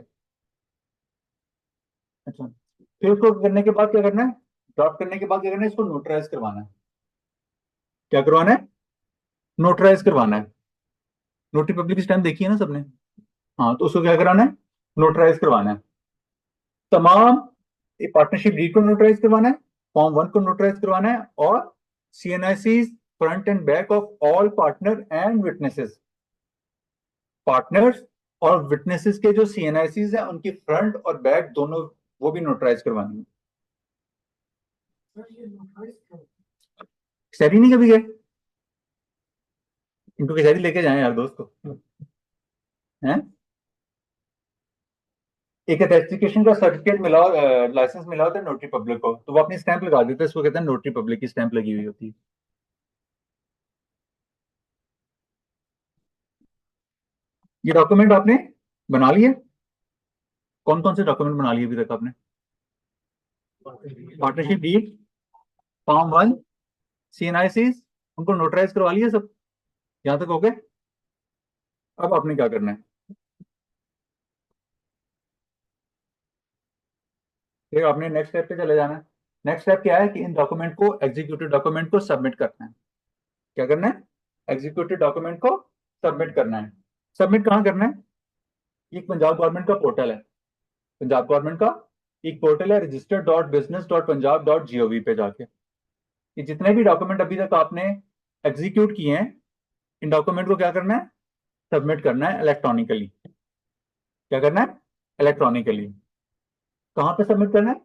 Speaker 1: अच्छा, फिर उसको करने के बाद क्या करना है, ड्राफ्ट करने के बाद क्या करना है, इसको नोटराइज करवाना है। क्या करवाना है, नोटराइज करवाना है। नोटरी पब्लिक स्टैम्प देखी है ना सबने? हाँ, तो उसको क्या कराना है, नोटराइज करवाना है। तमाम पार्टनरशिप डीड को नोटराइज करवाना है, फॉर्म 1 को नोटराइज करवाना है, और CNIC front end back of all partner and witnesses. Partners और विटनेसेस के जो सीएनआईसीज हैं उनकी फ्रंट और बैक दोनों, वो भी नोटराइज करवानी है। सैरी नहीं कभी गए? इनको की सैरी लेके जाए यार दोस्त को, हैं? एक एथेंटिकेशन का सर्टिफिकेट मिला, लाइसेंस मिला होता है नोटरी पब्लिक को, तो वो अपनी स्टैंप लगा देते हैं, इसको कहते हैं नोटरी पब्लिक की स्टैंप लगी हुई होती है। ये डॉक्यूमेंट आपने बना लिए? कौन कौन से डॉक्यूमेंट बना लिए अभी तक आपने? पार्टनरशिप डीड, फॉर्म 1, सीएनआईसी, उनको नोटराइज करवा लिया सब, यहां तक हो गए? अब आपने क्या करना है, फिर आपने नेक्स्ट स्टेप पे चले जाना है। नेक्स्ट स्टेप क्या है कि इन डॉक्यूमेंट को, एग्जीक्यूटिव डॉक्यूमेंट को सबमिट करना है। क्या करना है, एग्जीक्यूटिव डॉक्यूमेंट को सबमिट करना है। सबमिट कहाँ करना है, एक पंजाब गवर्नमेंट का पोर्टल है, पंजाब गवर्नमेंट का एक पोर्टल है, register.business.punjab.gov पे जाके ये जितने भी डॉक्यूमेंट अभी तक आपने एग्जीक्यूट किए हैं, इन डॉक्यूमेंट को क्या करना है, सबमिट करना है इलेक्ट्रॉनिकली। क्या करना है, इलेक्ट्रॉनिकली। कहाँ पे सबमिट करना है,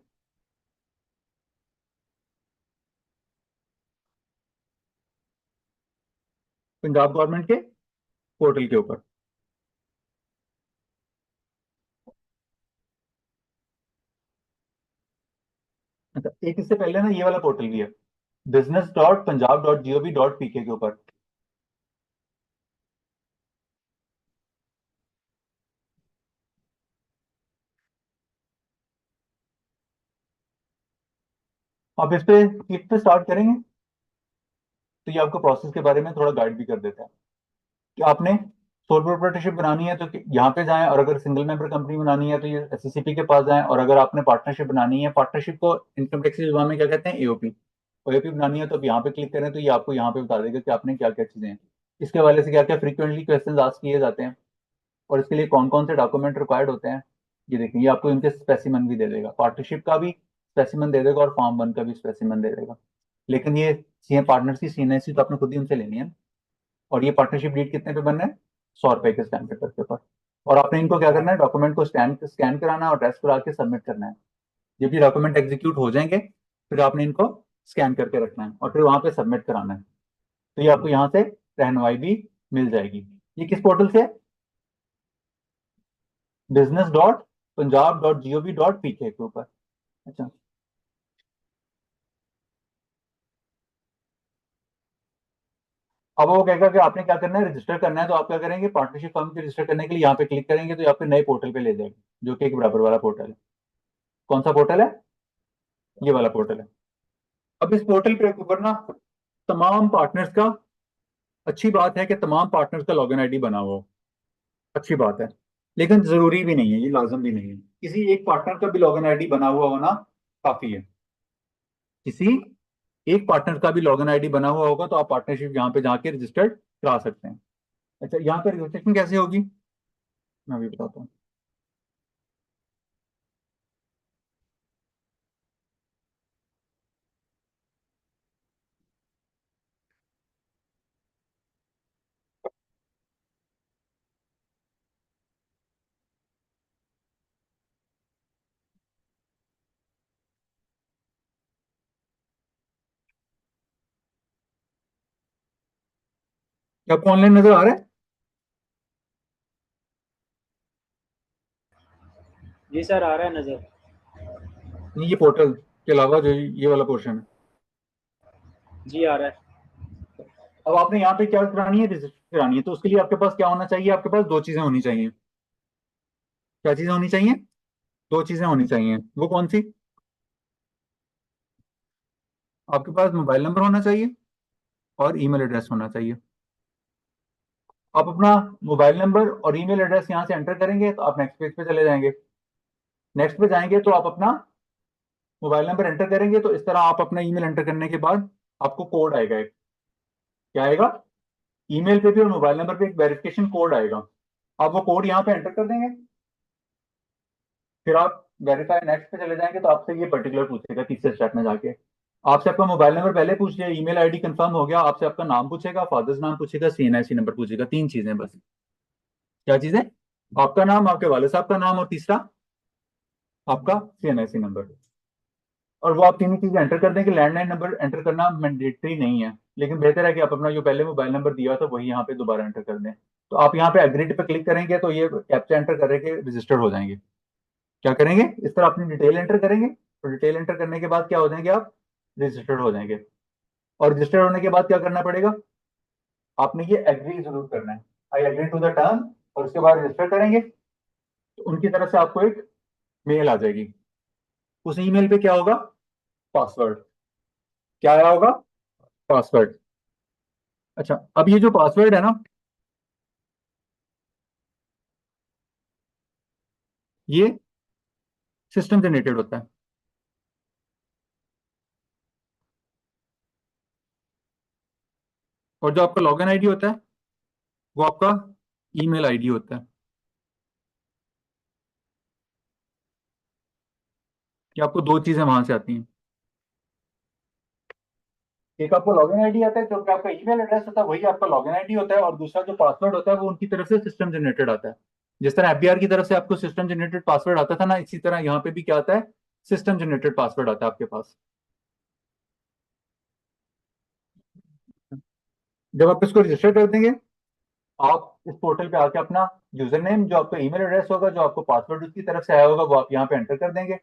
Speaker 1: पंजाब गवर्नमेंट के पोर्टल के ऊपर। अच्छा, एक इससे पहले ना ये वाला पोर्टल भी है, business.punjab.gov.pk के ऊपर। आप इस पे क्लिक पे स्टार्ट करेंगे तो ये आपको प्रोसेस के बारे में थोड़ा गाइड भी कर देता है कि आपने सोल प्रोप्राइटरशिप बनानी है तो यहाँ पे जाएं, और अगर सिंगल मेंबर कंपनी बनानी है तो ये एससीसीपी के पास जाएं, और अगर आपने पार्टनरशिप बनानी है, पार्टनरशिप को इनकम टैक्स की जुबान में क्या कहते हैं, एओपी, ओएपी बनानी है तो आप यहाँ पे क्लिक करें तो ये आपको यहाँ पे बता देगा कि आपने क्या क्या चीजें हैं, इसके हवाले से क्या क्या फ्रीक्वेंटली क्वेश्चन आस्क किए जाते हैं, और इसके लिए कौन कौन से डॉक्यूमेंट रिक्वायर्ड होते हैं। ये देखिए, ये आपको इनके स्पेसिमन भी दे देगा, पार्टनरशिप का भी स्पेसिमन दे देगा और फॉर्म 1 का भी स्पेसिमन दे देगा। लेकिन ये सी पार्टनर्स की सीएनआईसी तो आपने खुद ही उनसे लेनी है। और ये पार्टनरशिप डीड कितने पे बनना है, 100 रुपए के स्टैम्प पेपर के ऊपर। और आपने इनको क्या करना है, डॉक्यूमेंट को स्कैन स्कैन कराना है और टेस्ट करा के सबमिट करना है। जब ये डॉक्यूमेंट एग्जीक्यूट हो जाएंगे फिर आपने इनको स्कैन करके रखना है और फिर वहां पे सबमिट कराना है। तो ये आपको यहाँ से रहनुमाई भी मिल जाएगी। ये किस पोर्टल से, business.punjab.gov.pk के ऊपर। अच्छा, अब वो कहेगा कि आपने क्या करना है, रजिस्टर करना है, तो आप क्या करेंगे, पार्टनरशिप फर्म के रजिस्टर करने के लिए यहाँ पे क्लिक करेंगे तो यहाँ पे नए पोर्टल पे ले जाएगा, जो कि एक बराबर वाला पोर्टल है। कौन सा पोर्टल है, ये वाला पोर्टल है। अब इस पोर्टल पे ऊपर ना तमाम पार्टनर्स का, अच्छी बात है कि तमाम पार्टनर्स का लॉगिन आईडी बना हुआ हो, अच्छी बात है, लेकिन जरूरी भी नहीं है, ये लाजम भी नहीं है, किसी एक पार्टनर का भी लॉगिन आईडी बना हुआ होना काफी है। किसी एक पार्टनर का भी लॉगिन आईडी बना हुआ होगा तो आप पार्टनरशिप यहाँ पे जाके रजिस्टर्ड करा सकते हैं। अच्छा, यहाँ पे रजिस्ट्रेशन कैसे होगी, मैं अभी बताता हूँ। क्या आपको ऑनलाइन नजर आ रहा है?
Speaker 3: जी सर, आ रहा है नजर।
Speaker 1: नहीं, ये पोर्टल के अलावा जो ये वाला पोर्शन है।
Speaker 3: जी आ रहा है।
Speaker 1: अब आपने यहाँ पे क्या करानी है, रजिस्टर करानी है, तो उसके लिए आपके पास क्या होना चाहिए, आपके पास दो चीजें होनी चाहिए। क्या चीजें होनी चाहिए? दो चीजें होनी चाहिए। वो कौन सी? आपके पास मोबाइल नंबर होना चाहिए और ईमेल एड्रेस होना चाहिए। आप अपना मोबाइल नंबर और ईमेल एड्रेस यहाँ से एंटर करेंगे तो आप नेक्स्ट पेज पे चले जाएंगे। नेक्स्ट पे जाएंगे तो आप अपना मोबाइल नंबर एंटर करेंगे तो इस तरह आप अपना ईमेल एंटर करने के बाद आपको कोड आएगा एक। क्या आएगा? ईमेल पे भी और मोबाइल नंबर पे एक वेरिफिकेशन कोड आएगा। आप वो कोड यहाँ पे एंटर कर देंगे। फिर आप वेरीफाई नेक्स्ट पे चले जाएंगे तो आपसे ये पर्टिकुलर पूछेगा तीसरे स्टेप में जाके। आपसे आपका मोबाइल नंबर पहले पूछ लिया, ईमेल आईडी कंफर्म हो गया, आपसे आपका नाम पूछेगा, फादर्स नाम पूछेगा, सीएनआईसी नंबर पूछेगा। तीन चीजें बस। क्या चीजें? आपका नाम, आपके वाले साहब का नाम, और तीसरा आपका सीएनआईसी नंबर। और वो आप तीनों चीजें एंटर कर दें कि लैंडलाइन नंबर एंटर करना मैंडेटरी नहीं है, लेकिन बेहतर है कि आप अपना जो पहले मोबाइल नंबर दिया था वही यहाँ पे दोबारा एंटर कर दें। तो आप यहाँ पे एग्रीड पे क्लिक करेंगे तो ये कैप्चा एंटर करके रजिस्टर हो जाएंगे। क्या करेंगे, इस तरह अपनी डिटेल एंटर करेंगे और डिटेल एंटर करने के बाद क्या हो जाएंगे, आप रजिस्टर्ड हो जाएंगे। और रजिस्टर्ड होने के बाद क्या करना पड़ेगा, आपने ये एग्री जरूर करना है, I agree to the term, और उसके बाद रजिस्टर करेंगे तो उनकी तरफ से आपको एक मेल आ जाएगी। उस ईमेल पे क्या होगा, पासवर्ड। क्या आया होगा? पासवर्ड। अच्छा, अब ये जो पासवर्ड है ना, ये सिस्टम जनरेटेड होता है। और जो आपका लॉगिन आईडी होता है वो आपका ईमेल आईडी होता है। कि आपको दो चीजें वहां से आती हैं। एक आपको लॉगिन आईडी आता है, जो कि आपका ईमेल एड्रेस होता है वही आपका लॉगिन आईडी होता है, और दूसरा जो पासवर्ड होता है वो उनकी तरफ से सिस्टम जनरेटेड आता है। जिस तरह एफबीआर की तरफ से आपको सिस्टम जनरेटेड पासवर्ड आता था ना, इसी तरह यहाँ पे भी क्या आता है, सिस्टम जनरेटेड पासवर्ड आता है आपके पास। जब आप इसको रजिस्टर कर देंगे, आप इस पोर्टल पे आके अपना यूजर नेम, जो आपका ईमेल एड्रेस होगा, जो आपको पासवर्ड उसकी तरफ से आया होगा, वो आप यहाँ पे एंटर कर देंगे।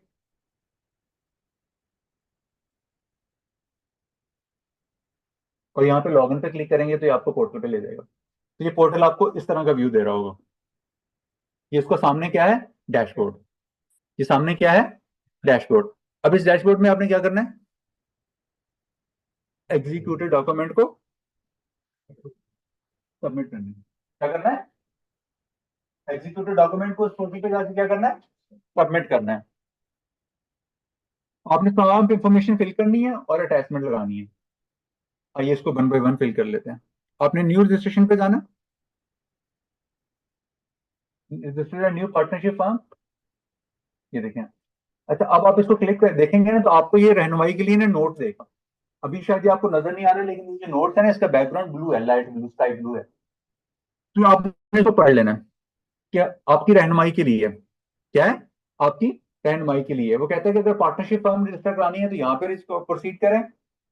Speaker 1: और यहाँ पे लॉगिन पे क्लिक करेंगे तो ये आपको पोर्टल पे ले जाएगा। तो ये पोर्टल आपको इस तरह का व्यू दे रहा होगा। ये इसको सामने क्या है, डैशबोर्ड। ये सामने क्या है, डैशबोर्ड। अब इस डैशबोर्ड में आपने क्या करना है, एग्जीक्यूटेड डॉक्यूमेंट को सबमिट करना है। क्या करना है, एग्जीक्यूटेड डॉक्यूमेंट को उस पोर्टल पे जाके क्या करना है, सबमिट करना है। आपने तमाम इंफॉर्मेशन फिल करनी है और अटैचमेंट लगानी है। आइए इसको वन बाय वन फिल कर लेते हैं। आपने न्यू रजिस्ट्रेशन पे जाना, रजिस्टर न्यू पार्टनरशिप फॉर्म, ये देखें। अच्छा, अब आप इसको क्लिक कर देखेंगे ना तो आपको ये रहनुमाई के लिए ना नोट देगा। अभी शायद ये आपको नजर नहीं आ रहा, लेकिन ये नोट है ना, इसका बैकग्राउंड ब्लू है, लाइट ब्लू, स्काई ब्लू है। तो आपने इसको पढ़ लेना है। क्या आपकी रहनुमाई के लिए है, क्या है, आपकी रहनुमाई के लिए है। वो कहता है कि अगर पार्टनरशिप फर्म रजिस्टर करानी है तो यहाँ पर इसको प्रोसीड करें,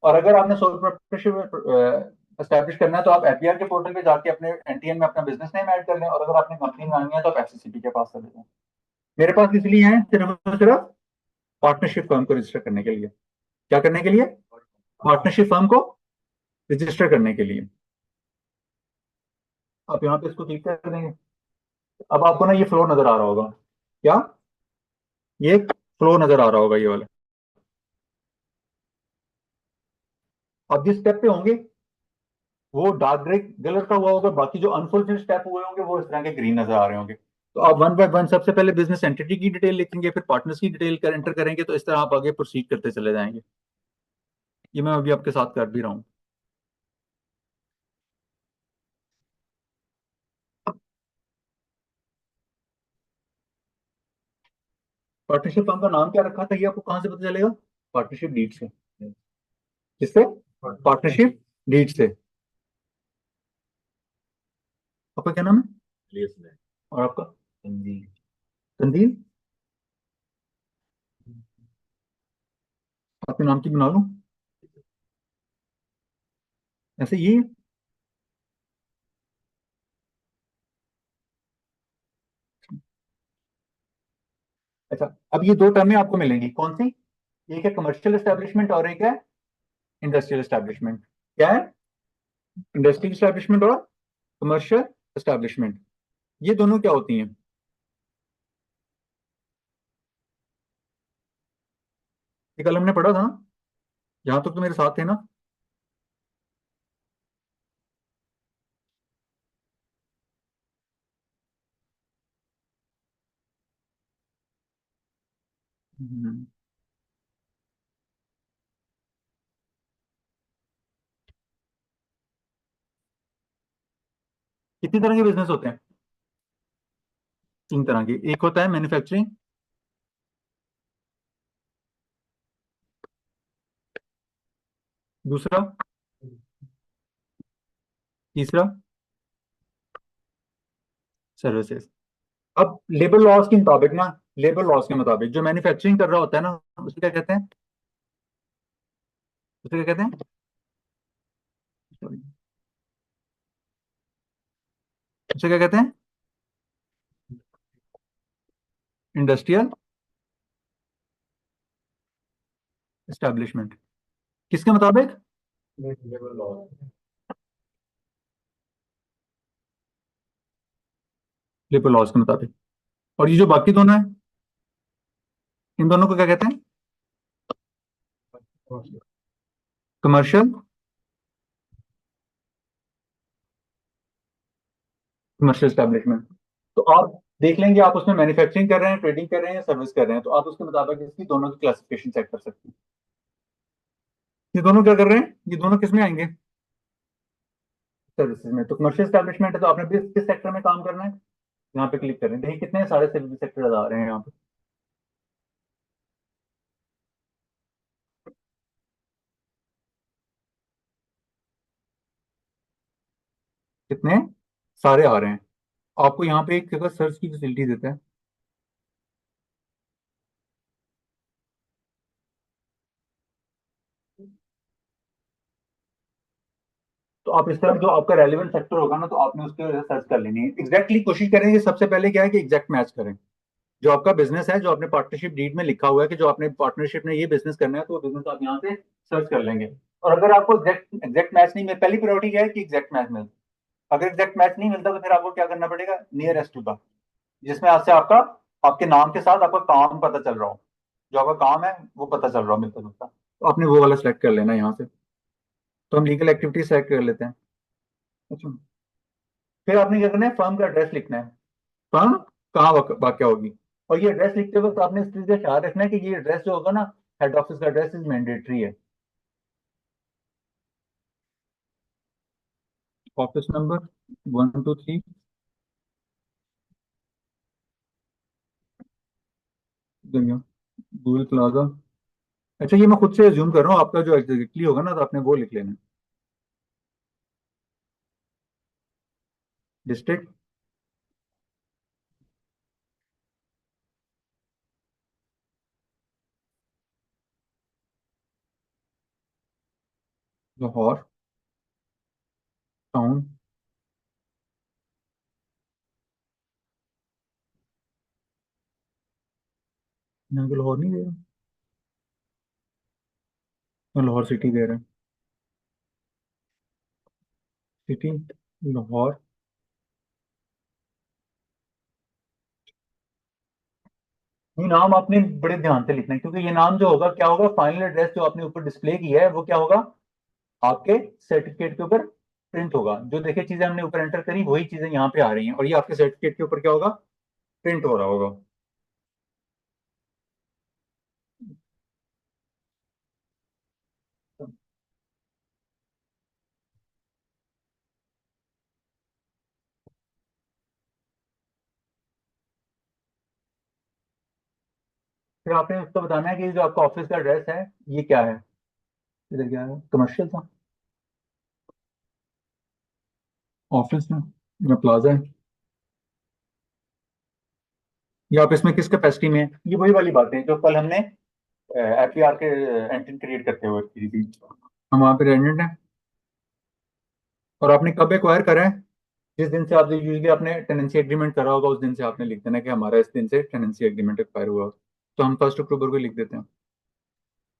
Speaker 1: और अगर आपने सोल प्रोप्राइटरशिप एस्टैब्लिश करना है तो आप एफबीआर के पोर्टल पे जाके अपने एनटीएन में अपना बिजनेस नेम ऐड कर लें, और अगर आपने कंपनी में आनी है तो आप एफसीसीबी के पास चले जाएं। मेरे पास इसलिए है सिर्फ और सिर्फ पार्टनरशिप फर्म को रजिस्टर करने के लिए। क्या करने के लिए, पार्टनरशिप फर्म को रजिस्टर करने के लिए। आप यहाँ पे इसको क्लिक कर देंगे। अब आपको ना ये फ्लो नजर आ रहा होगा, क्या, ये फ्लो नजर आ रहा होगा, ये वाला। आप जिस स्टेप पे होंगे वो डार्क ग्रे कलर का हुआ होगा, बाकी जो अनफुलफिल्ड स्टेप हुए होंगे वो इस तरह के ग्रीन नजर आ रहे होंगे। तो आप वन बाय वन सबसे पहले बिजनेस एंटिटी की डिटेल लिखेंगे, फिर पार्टनर्स की डिटेल एंटर करेंगे, तो इस तरह आप आगे प्रोसीड करते चले जाएंगे। ये मैं अभी आपके साथ कर भी रहा हूँ। पार्टनरशिप फर्म का नाम क्या रखा था, ये आपको कहाँ से पता चलेगा? पार्टनरशिप डीड से। किससे? पार्टनरशिप डीड से। आपका क्या नाम है? और आपका? तंजील। तंजील, आपके नाम की बना लूं ऐसे ये? अच्छा, अब ये दो टर्में आपको मिलेंगी, कौन सी? एक है कमर्शियल एस्टेब्लिशमेंट और एक है इंडस्ट्रियल एस्टेब्लिशमेंट। क्या है? इंडस्ट्रियल एस्टेब्लिशमेंट और कमर्शियल एस्टेब्लिशमेंट। ये दोनों क्या होती हैं? ये कल हमने पढ़ा था ना, जहां तक तो मेरे साथ थे ना। हम्म, कितनी तरह के बिजनेस होते हैं? तीन तरह के। एक होता है मैन्युफैक्चरिंग, दूसरा, तीसरा सर्विसेज। अब लेबर लॉज के मुताबिक ना, लेबर लॉज के मुताबिक जो मैन्युफैक्चरिंग कर रहा होता है ना, उसे क्या कहते हैं? उसे क्या कहते हैं? उसे क्या कहते हैं? Industrial establishment. किसके मुताबिक? लेबर लॉज के मुताबिक। और ये जो बाकी दोनों है, इन दोनों को क्या कहते हैं? Commercial, commercial establishment. तो आप देख लेंगे, आप उसमें मैन्युफैक्चरिंग कर रहे हैं, ट्रेडिंग कर रहे हैं, सर्विस कर रहे हैं, तो आप उसके मुताबिक इसकी दोनों की क्लासिफिकेशन चेक कर सकते हैं। ये दोनों क्या कर रहे हैं? ये दोनों किस में आएंगे? सर्विसेज में। तो कमर्शियल एस्टेब्लिशमेंट है, तो आपने किस किस सेक्टर में काम करना है? यहाँ पे क्लिक करें, देखिए कितने सारे सर्विस सेक्टर आ रहे हैं यहाँ पे। कितने सारे आ रहे हैं। आपको यहाँ पे एक जगह सर्च की फैसिलिटी देता है। तो आप इस तरह जो आपका रेलिवेंट सेक्टर होगा ना, तो आपने उसके वजह सर्च कर लेनी है। एग्जैक्टली कोशिश करेंगे सबसे पहले क्या है कि एग्जैक्ट मैच करें। जो आपका बिजनेस है, जो आपने पार्टनरशिप डीड में लिखा हुआ है कि जो आपने पार्टनरशिप में ये बिजनेस करना है, तो वो बिजनेस आप यहाँ से सर्च कर लेंगे। और अगर आपको एग्जैक्ट एग्जैक्ट मैच नहीं मिले, पहली प्रायोरिटी क्या है कि एग्जैक्ट मैच मिले। अगर एग्जैक्ट मैच नहीं मिलता, तो फिर आपको क्या करना पड़ेगा? नियरेस्ट टू द, जिसमें आपसे आपका, आपके नाम के साथ आपका काम पता चल रहा हो, जो आपका काम है वो पता चल रहा हो मिलता जुलता, तो आपने वो वाला सेलेक्ट कर लेना है यहाँ से। तो हम लीगल एक्टिविटी सेलेक्ट कर लेते हैं। अच्छा, फिर आपने क्या करना है? फर्म का एड्रेस लिखना है, फर्म कहाँ वाक़या होगी। और ये एड्रेस लिखते वक्त आपने इस चीज का ख्याल रखना है कि ये एड्रेस जो होगा ना, हेड ऑफिस का एड्रेस इज मैंडेटरी है। Office number 123 Google plaza. अच्छा, ये मैं खुद से ज्यूम कर रहा हूँ, आपका जो एग्जैक्टली होगा ना, तो आपने वो लिख लेना है। डिस्ट्रिक्ट लाहौर, टाउन, यहाँ पे लाहौर नहीं दे रहा, यहाँ लाहौर सिटी दे रहा है। सिटी लाहौर। ये नाम आपने बड़े ध्यान से लिखना है, क्योंकि ये नाम जो होगा क्या होगा, फाइनल एड्रेस जो आपने ऊपर डिस्प्ले किया है वो क्या होगा, आपके सर्टिफिकेट के ऊपर प्रिंट होगा। जो देखिए चीजें हमने ऊपर एंटर करी, वही चीजें यहाँ पे आ रही हैं, और ये आपके सर्टिफिकेट के ऊपर क्या होगा, प्रिंट हो रहा होगा। फिर आपने उसको बताना है कि जो आपका ऑफिस का एड्रेस है ये क्या है। इधर क्या है, कमर्शियल था, ऑफिस में या प्लाजा है, या आप इसमें किस कैपेसिटी में है। ये वही वाली बातें हैं जो कल हमने एफआर के एंट्री क्रिएट करते हुए की थी। हम वहाँ पे रेजिडेंट हैं और आपने कब एक्वायर करा है, जिस दिन से आप यूजली आपने टेनेंसी एग्रीमेंट करा होगा उस दिन से आपने लिख देना है कि हमारा इस दिन से टेनेंसी एग्रीमेंट एक्वायर हुआ। तो हम 1 अक्टूबर को लिख देते हैं।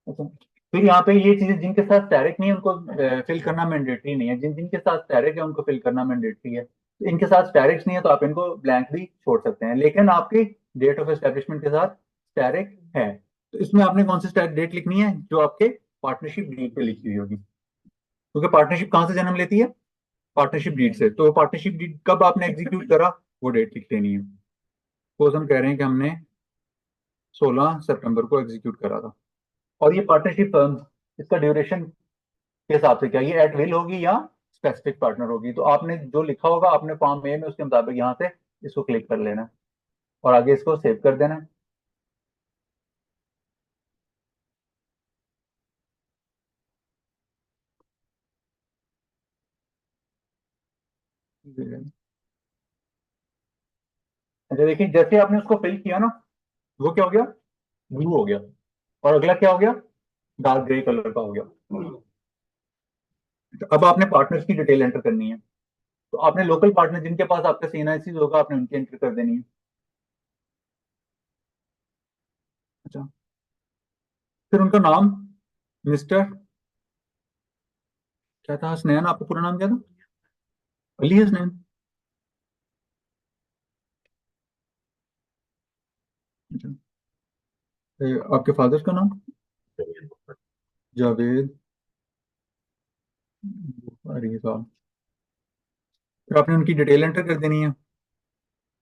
Speaker 1: अच्छा। फिर यहाँ पे ये चीजें जिनके साथ डायरेक्ट नहीं है उनको फिल करना मैंडेटरी नहीं है, जिन जिनके साथ डायरेक्ट है उनको फिल करना मैंडेटरी है। तो इनके साथ डायरेक्ट नहीं है तो आप इनको ब्लैंक भी छोड़ सकते हैं, लेकिन आपकी डेट ऑफ एस्टेब्लिशमेंट के साथ डायरेक्ट है। तो इसमें आपने कौन सी डेट लिखनी है, जो आपके पार्टनरशिप डीड पे लिखी हुई होगी, क्योंकि पार्टनरशिप कहाँ से जन्म लेती है, पार्टनरशिप डीड से। तो पार्टनरशिप डीड कब आपने एग्जीक्यूट करा वो डेट लिख लेनी है। सपोज हम कह रहे हैं कि हमने 16 सितंबर को एग्जीक्यूट करा था। और ये पार्टनरशिप फर्म, इसका ड्यूरेशन के हिसाब से क्या ये एट विल होगी या स्पेसिफिक पार्टनर होगी। तो आपने जो लिखा होगा आपने फॉर्म ए में उसके मुताबिक यहाँ से इसको क्लिक कर लेना है और आगे इसको सेव कर देना है। अच्छा देखिए, जैसे आपने उसको फिल किया ना, वो क्या हो गया, ब्लू हो गया। और अगला क्या हो गया, डार्क ग्रे कलर का हो गया। तो अब आपने पार्टनर्स की डिटेल एंटर करनी है। तो आपने लोकल पार्टनर जिनके पास आपका सीएनआईसी होगा आपने उनकी एंटर कर देनी है। अच्छा। फिर उनका नाम, मिस्टर क्या था, हसनैन, आपका पूरा नाम क्या था, अली हसनैन। अच्छा। ये आपके फादर का नाम, जावेद बुखारी साहब। फिर आपने उनकी डिटेल एंटर कर देनी है।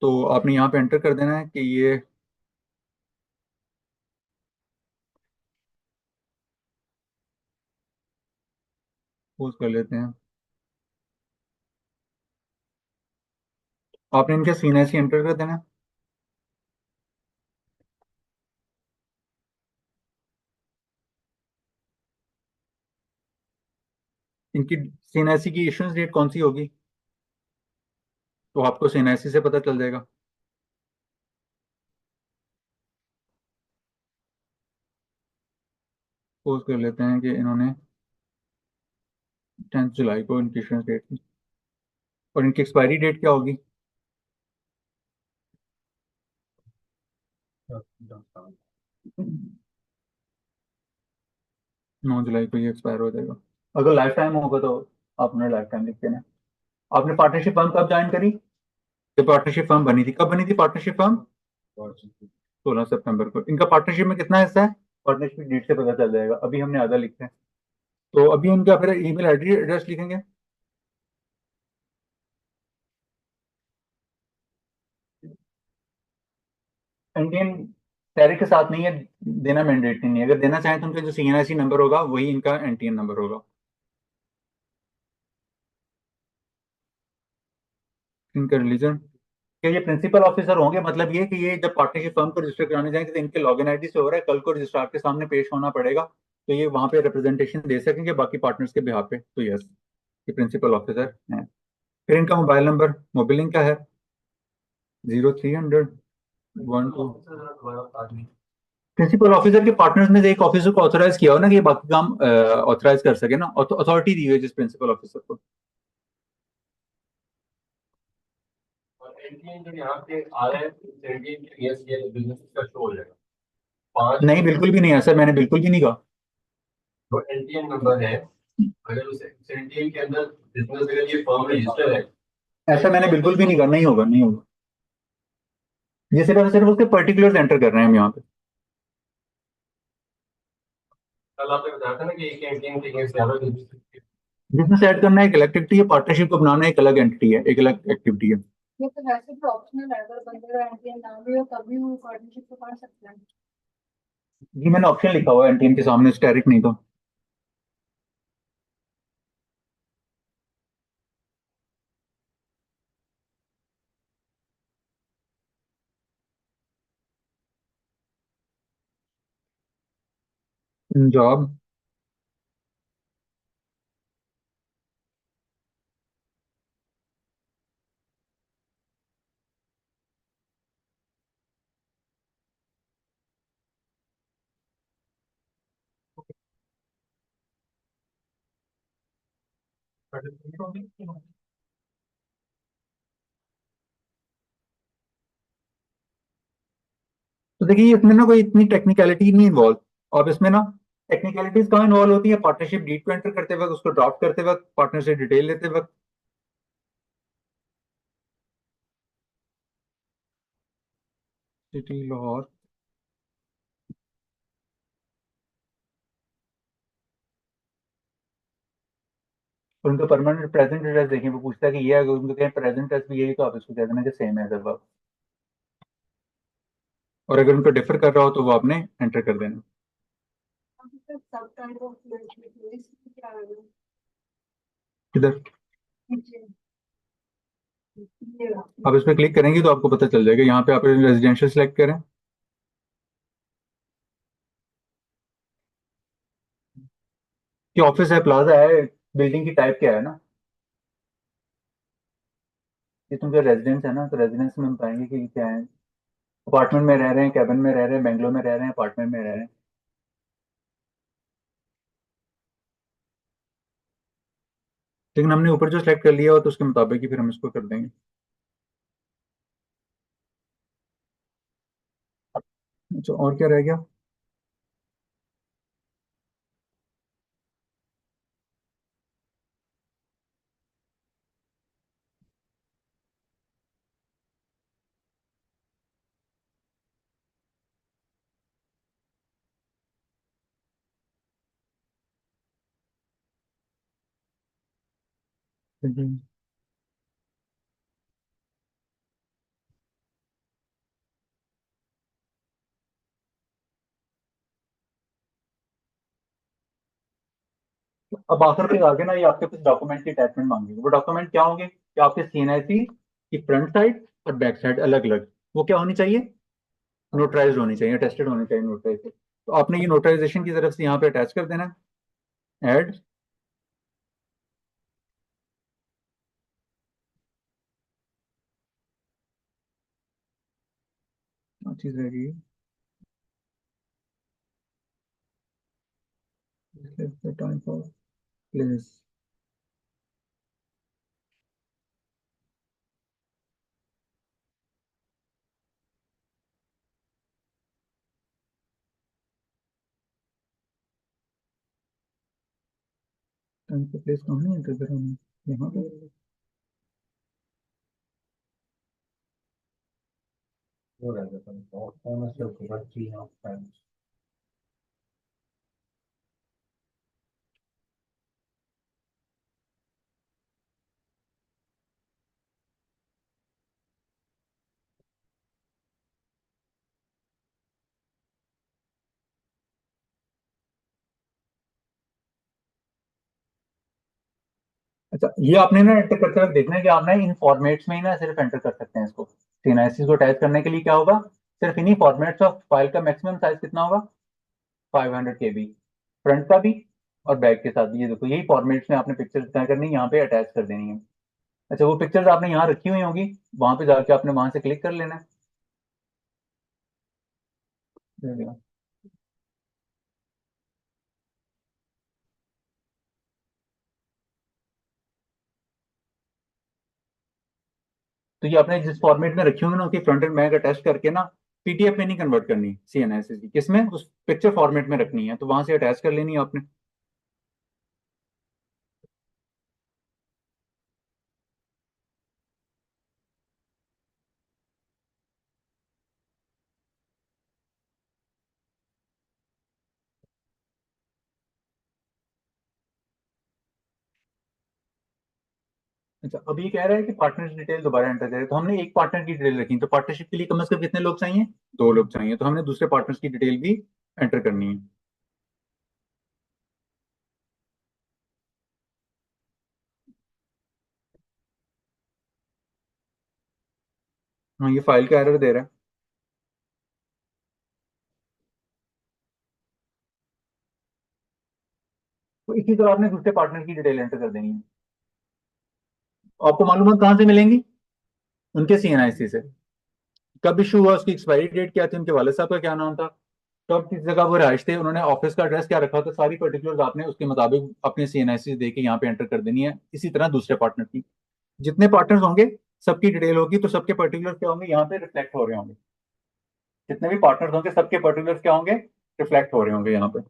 Speaker 1: तो आपने यहाँ पे एंटर कर देना है कि ये पोज कर लेते हैं। आपने इनके सीएनआईसी एंटर कर देना है। इनकी सीएनआईसी की इशुएंस डेट कौन सी होगी, तो आपको सीएनआईसी से पता चल जाएगा। पोज कर लेते हैं कि इन्होंने 10 जुलाई को इनकी इशुएंस डेट थी। और इनकी एक्सपायरी डेट क्या होगी, 9 जुलाई को ये एक्सपायर हो जाएगा। अगर लाइफ टाइम होगा तो आपने लाइफ टाइम लिख देना। आपने पार्टनरशिप फर्म कब ज्वाइन करी, जब पार्टनरशिप फर्म बनी थी, कब बनी थी पार्टनरशिप फर्म, 16 सितंबर को। इनका पार्टनरशिप में कितना हिस्सा है, पार्टनरशिप डेट से पता चल जाएगा। अभी हमने आधा लिखा है। तो अभी उनका फिर ईमेल आईडी एड्रेस लिखेंगे। इंडियन टैरिफ के साथ नहीं है, देना मैंडेटरी नहीं है। अगर देना चाहें तो उनका जो सीएनआईसी नंबर होगा वही इनका एनटीएन नंबर होगा। इनका रिलीजन, क्या ये प्रिंसिपल ऑफिसर होंगे, मतलब ये कि ये जब पार्टनरशिप फर्म को रजिस्टर कराने जाएंगे तो इनके लॉगिन आईडी से हो रहा है, कल को रजिस्ट्रार के सामने पेश होना पड़ेगा तो ये वहां पे रिप्रेजेंटेशन दे सकेंगे बाकी पार्टनर्स के बिहाफ पे। तो यस, ये प्रिंसिपल ऑफिसर हैं। फिर इनका मोबाइल नंबर, मोबाइल लिंक का है 0300 12। प्रिंसिपल ऑफिसर के पार्टनर्स में से एक ऑफिसर को ऑथराइज किया हो ना कि ये बाकी काम ऑथराइज कर सके ना, अथॉरिटी दी हुई है जिस प्रिंसिपल ऑफिसर को।
Speaker 2: और एनटीएन जो यहाँ पे आ रहा है, एनटीएन के यस ये बिजनेस का शो हो जाएगा। पांच
Speaker 1: नहीं बिल्कुल भी नहीं है सर, मैंने बिल्कुल भी नहीं कहा।
Speaker 2: तो एनटीएन नंबर है, अगर उस एनटीएन के अंदर बिजनेस अगर ये फर्म रजिस्टर है,
Speaker 1: ऐसा मैंने बिल्कुल भी नहीं कहा, नहीं होगा नहीं होगा। ये सिर्फ सिर्फ उसके पर्टिकुलर्स एंटर कर रहे हैं हम यहाँ पे।
Speaker 2: कल आपने बताया था ना कि एक एनटीएन के अगेंस्ट ज्यादा बिजनेस।
Speaker 1: बिजनेस ऐड करना एक अलग एक्टिविटी है, पार्टनरशिप को बनाना एक अलग एंटिटी है, एक अलग एक्टिविटी है।
Speaker 4: ये तो वैसे भी ऑप्शनल है, अगर बंदे का एनटीएन ना भी हो तभी वो पार्टनरशिप तो कर सकते हैं।
Speaker 1: जी मैंने ऑप्शन लिखा हुआ है एंटीएम के सामने, स्टेरिक नहीं तो। जॉब। तो देखिए इसमें ना कोई इतनी टेक्निकलिटी नहीं इन्वॉल्व। अब इसमें ना टेक्निकलिटीज कहाँ इन्वॉल्व होती है? पार्टनरशिप डीड को एंटर करते वक्त, उसको ड्राफ्ट करते वक्त, पार्टनर से डिटेल लेते वक्त। सिटी लाहौर। और उनका परमानेंट प्रेजेंट एड्रेस देखिए, वो पूछता है कि ये अगर उनको कहें प्रेजेंट एड्रेस भी यही, तो आप इसको कह देना कि सेम है सब। और अगर उनको डिफर कर रहा हो तो वो आपने एंटर कर देना।
Speaker 4: सब काइंड ऑफ क्या है
Speaker 1: किधर?
Speaker 4: नीचे ये रहा।
Speaker 1: आप इस पर क्लिक करेंगे तो आपको पता चल जाएगा। यहाँ पे आप रेजिडेंशियल सेलेक्ट करें कि ऑफिस है, प्लाजा है, बिल्डिंग की टाइप क्या है ना। ये तुमका रेजिडेंस है ना, तो रेजिडेंस में हम पाएंगे कि क्या है। अपार्टमेंट में रह रहे हैं, कैबिन में रह रहे हैं, बेंगलोर में रह रहे हैं, अपार्टमेंट में रह रहे हैं। लेकिन हमने ऊपर जो सेलेक्ट कर लिया हो तो उसके मुताबिक ही फिर हम इसको कर देंगे। अच्छा, और क्या रह गया? हम्म। अब आखिर पे आगे ना ये आपके कुछ डॉक्यूमेंट की अटैचमेंट मांगेंगे। वो डॉक्यूमेंट क्या होंगे कि आपके सीएनआईसी की फ्रंट साइड और बैक साइड अलग अलग, वो क्या होनी चाहिए? नोटराइज होनी चाहिए, टेस्टेड होनी चाहिए नोटराइज। तो आपने ये नोटराइजेशन की तरफ से यहाँ पे अटैच कर देना। ऐड चीज रहेगी। Time for place. Time for place कहाँ है एंटर करा हमने? यहाँ पे।
Speaker 2: वो रह जाता है और कौन से बच्ची हैं फ्रेंड्स।
Speaker 1: अच्छा, ये आपने ना एंटर करते वक्त देखना है कि आपने इन फॉर्मेट्स में ही ना सिर्फ एंटर कर सकते हैं इसको। सीएनआईसी को अटैच करने के लिए क्या होगा? सिर्फ इन्हीं फॉर्मेट्स ऑफ फाइल का मैक्सिमम साइज कितना होगा? 500 KB। फ्रंट का भी और बैक के साथ भी। ये देखो यही फॉर्मेट्स में आपने पिक्चर्स तय करनी है, यहाँ पे अटैच कर देनी है। अच्छा, वो पिक्चर्स आपने यहाँ रखी हुई होंगी, वहां पे जाके आपने वहां से क्लिक कर लेना है। ये देखो। तो ये आपने जिस फॉर्मेट में रखी होंगी ना उसकी फ्रंट एंड बैक अटैच करके ना, पीडीएफ में नहीं कन्वर्ट करनी, सीएनएस की किसमें, उस पिक्चर फॉर्मेट में रखनी है, तो वहां से अटैच कर लेनी है आपने। अच्छा, अब ये कह रहा है कि पार्टनर डिटेल दोबारा एंटर करें, तो हमने एक पार्टनर की डिटेल रखी, तो पार्टनरशिप के लिए कम से कम कितने लोग चाहिए? 2 लोग चाहिए, तो हमने दूसरे पार्टनर्स की डिटेल भी एंटर करनी है। हाँ, ये फाइल का एरर दे रहा है। तो इसी तरह आपने दूसरे पार्टनर की डिटेल एंटर कर देनी है। आपको मालूमात कहाँ से मिलेंगी? उनके सीएनआईसी से। कब इशू हुआ, उसकी एक्सपायरी डेट क्या थी, उनके वाले साहब का क्या नाम था, कब किस जगह वो रहायश थे, उन्होंने ऑफिस का एड्रेस क्या रखा था, सारी पर्टिकुलर्स आपने उसके मुताबिक अपने सीएनआईसी दे के यहाँ पे एंटर कर देनी है। इसी तरह दूसरे पार्टनर की, जितने पार्टनर्स होंगे सबकी डिटेल होगी, तो सबके पर्टिकुलर्स क्या होंगे यहाँ पे रिफ्लेक्ट हो रहे होंगे। जितने भी पार्टनर्स होंगे सबके पर्टिकुलर्स क्या होंगे, रिफ्लेक्ट हो रहे होंगे यहाँ पे।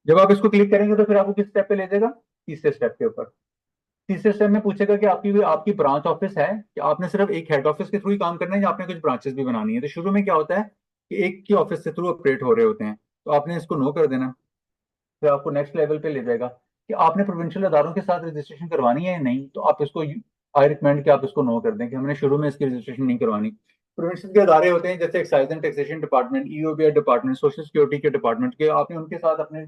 Speaker 1: जब आप इसको क्लिक करेंगे तो फिर आपको किस स्टेप पे ले जाएगा? तीसरे स्टेप के ऊपर। तीसरे स्टेप में पूछेगा कि आपकी आपकी ब्रांच ऑफिस है कि आपने सिर्फ एक हेड ऑफिस के थ्रू ही काम करना है या आपने कुछ ब्रांचेस भी बनानी है। तो शुरू में क्या होता है कि एक की ऑफिस के थ्रू ऑपरेट हो रहे होते हैं, तो आपने इसको नो कर देना। फिर आपको नेक्स्ट लेवल पे ले जाएगा कि आपने प्रोविंशियल अदारों के साथ रजिस्ट्रेशन करवानी है या नहीं, तो आप इसको, आई रिकमेंड कि आप इसको नो कर दें कि हमने शुरू में इसकी रजिस्ट्रेशन नहीं करवानी। प्रोविंशियल के अदारे होते हैं जैसे excise and taxation department, EOBI department, social security के डिपार्टमेंट के, आपने उनके साथ अपने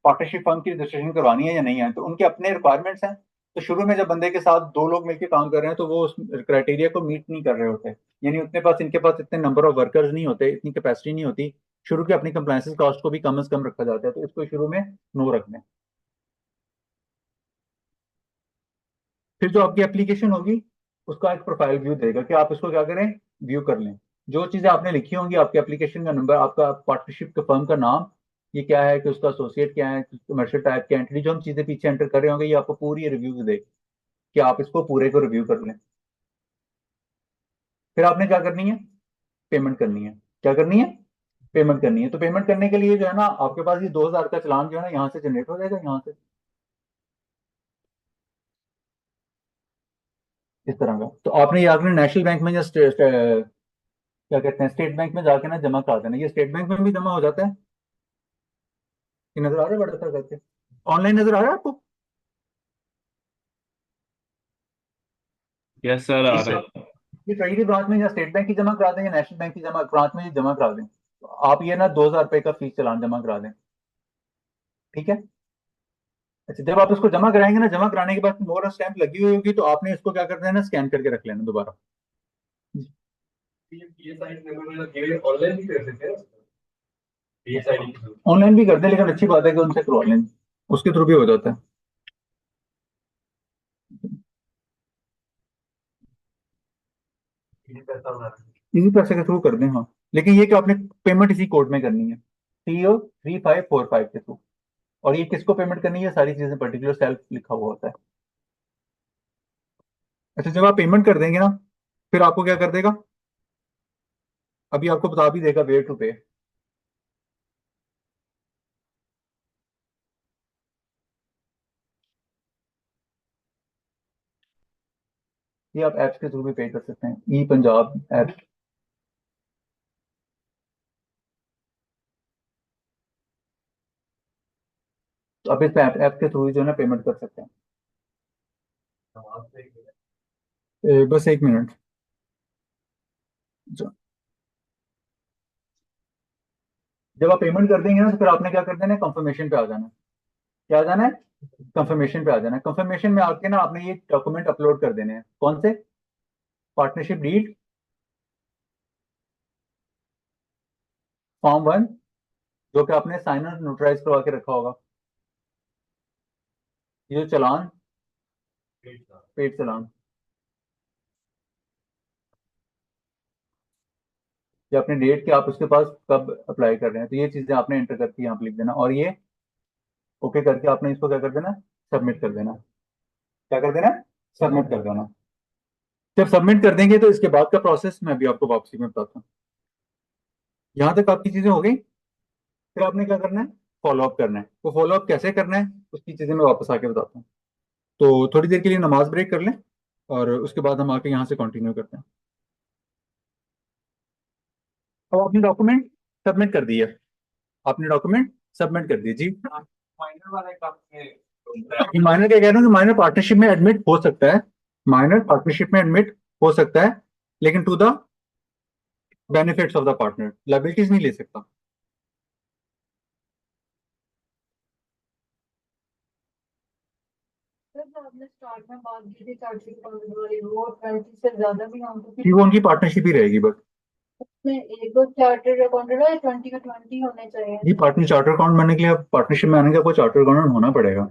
Speaker 1: पार्टनरशिप फर्म की रजिस्ट्रेशन करवानी है या नहीं है, तो उनके अपने रिक्वायरमेंट्स हैं। तो शुरू में जब बंदे के साथ दो लोग मिलकर काम कर रहे हैं तो वो उस क्राइटेरिया को मीट नहीं कर रहे होते, यानी उतने पास इनके पास इतने नंबर ऑफ वर्कर्स नहीं होते, इतनी कैपेसिटी नहीं होती। शुरू की अपनी कंप्लायंस कॉस्ट को भी कम से कम रखा जाता है, तो इसको शुरू में नो रखना है। फिर जो आपकी एप्लीकेशन होगी उसका एक प्रोफाइल व्यू देगा कि आप इसको क्या करें, व्यू कर लें। जो चीजें आपने लिखी होंगी, आपके एप्लीकेशन का नंबर, आपका पार्टनरशिप का फर्म का नाम, ये क्या है कि उसका एसोसिएट क्या है, कमर्शियल टाइप की एंटिटी, जो हम चीजें पीछे एंटर कर रहे होंगे, ये आपको पूरी रिव्यू दे कि आप इसको पूरे को रिव्यू कर लें। फिर आपने क्या करनी है, पेमेंट करनी है। क्या करनी है, पेमेंट करनी है। तो पेमेंट करने के लिए जो है ना, आपके पास ये 2000 का चलान जो है ना यहाँ से जनरेट हो जाएगा, यहाँ से इस तरह का। तो आपने ये आपने नेशनल बैंक में या क्या कहते हैं स्टेट बैंक में जाके ना जमा करा देना। ये स्टेट बैंक में भी जमा हो जाता है, ये नजर आ रहा है बड़ा सा करके, ऑनलाइन नजर आ रहा है आपको?
Speaker 5: यस सर, आ रहा है।
Speaker 1: ये ट्रेजरी ब्रांच में या स्टेट बैंक की जमा करा दें या नेशनल बैंक की जमा ब्रांच में ये जमा करा दें, तो आप ये ना 2000 रुपए का फीस चालान जमा करा दें। ठीक है। अच्छा, जब आप इसको जमा कराएंगे ना, जमा कराने के बाद मोर स्टैंप लगी हुई होगी, तो आपने इसको क्या कर देना, स्कैन करके रख लेना दोबारा।
Speaker 2: ये साइड ऑनलाइन भी कर सकते हैं, ये साइड
Speaker 1: ऑनलाइन भी कर दें, लेकिन अच्छी बात है कि उनसे करवा लें, उसके थ्रू भी हो जाता है।
Speaker 2: पैसा बना
Speaker 1: इसी पैसे के थ्रू कर दें, हाँ। लेकिन ये कि आपने पेमेंट इसी कोड में करनी है, CO3545 के थ्रू। और ये किसको पेमेंट करनी है, सारी चीजें पर्टिकुलर सेल्फ लिखा हुआ होता है। अच्छा, जब आप पेमेंट कर देंगे ना, फिर आपको क्या कर देगा, अभी आपको बता भी देगा वेयर टू पे। ये आप ऐप्स के थ्रू भी पे कर सकते हैं, ई पंजाब ऐप। तो आप इस ऐप के थ्रू ही जो है ना पेमेंट कर सकते हैं। बस एक मिनट। जब आप पेमेंट कर देंगे ना, तो फिर आपने क्या कर देना है, कंफर्मेशन पे आ जाना है। क्या आ जाना है, कंफर्मेशन पे आ जाना है। कंफर्मेशन में आके ना आपने ये डॉक्यूमेंट अपलोड कर देने हैं। कौन से? पार्टनरशिप डीड, फॉर्म 1, जो कि आपने साइन और नोटराइज करवा के रखा होगा। ये जो चालान, पेड चालान, ये अपने डेट के आप उसके पास कब अप्लाई कर रहे हैं, तो ये चीजें आपने एंटर करके यहाँ पे लिख देना, और ये ओके करके आपने इसको क्या कर देना, सबमिट कर देना। क्या कर देना, सबमिट कर देना। जब सबमिट कर देंगे तो इसके बाद का प्रोसेस मैं अभी आपको वापसी में बताता हूँ। यहाँ तक आपकी चीजें हो गई। फिर आपने क्या करना है, फॉलो अप करना है। तो फॉलो अप कैसे करना है उसकी चीजें मैं वापस आके बताता हूँ। तो थोड़ी देर के लिए नमाज ब्रेक कर लें, और उसके बाद हम आके यहाँ से कंटिन्यू करते हैं। अब आपने डॉक्यूमेंट सबमिट कर दिया, आपने डॉक्यूमेंट सबमिट कर दिए जी।
Speaker 2: माइनर वाला एक आपने
Speaker 1: माइनर क्या कह रहा हूँ कि माइनर पार्टनरशिप में एडमिट हो सकता है, माइनर पार्टनरशिप में एडमिट हो सकता है, लेकिन to the benefits of the partner, liabilities नहीं ले सकता।
Speaker 4: सर जो आपने स्टार्ट में बात की थी चार्टर्ड अकाउंटेंट वाली, वो 20 से ज्यादा भी हम तो
Speaker 1: कि वो उनकी पार्टनरशिप ही रहेगी बस।
Speaker 4: में एक दो चार्टर्ड अकाउंटेंट है, 20 के 20 होने चाहिए।
Speaker 1: जी पार्टनर चार्टर अकाउंट बनने के लिए आप पार्टनरशिप में आने का कोई चार्टर अकाउंटेंट होना पड़ेगा।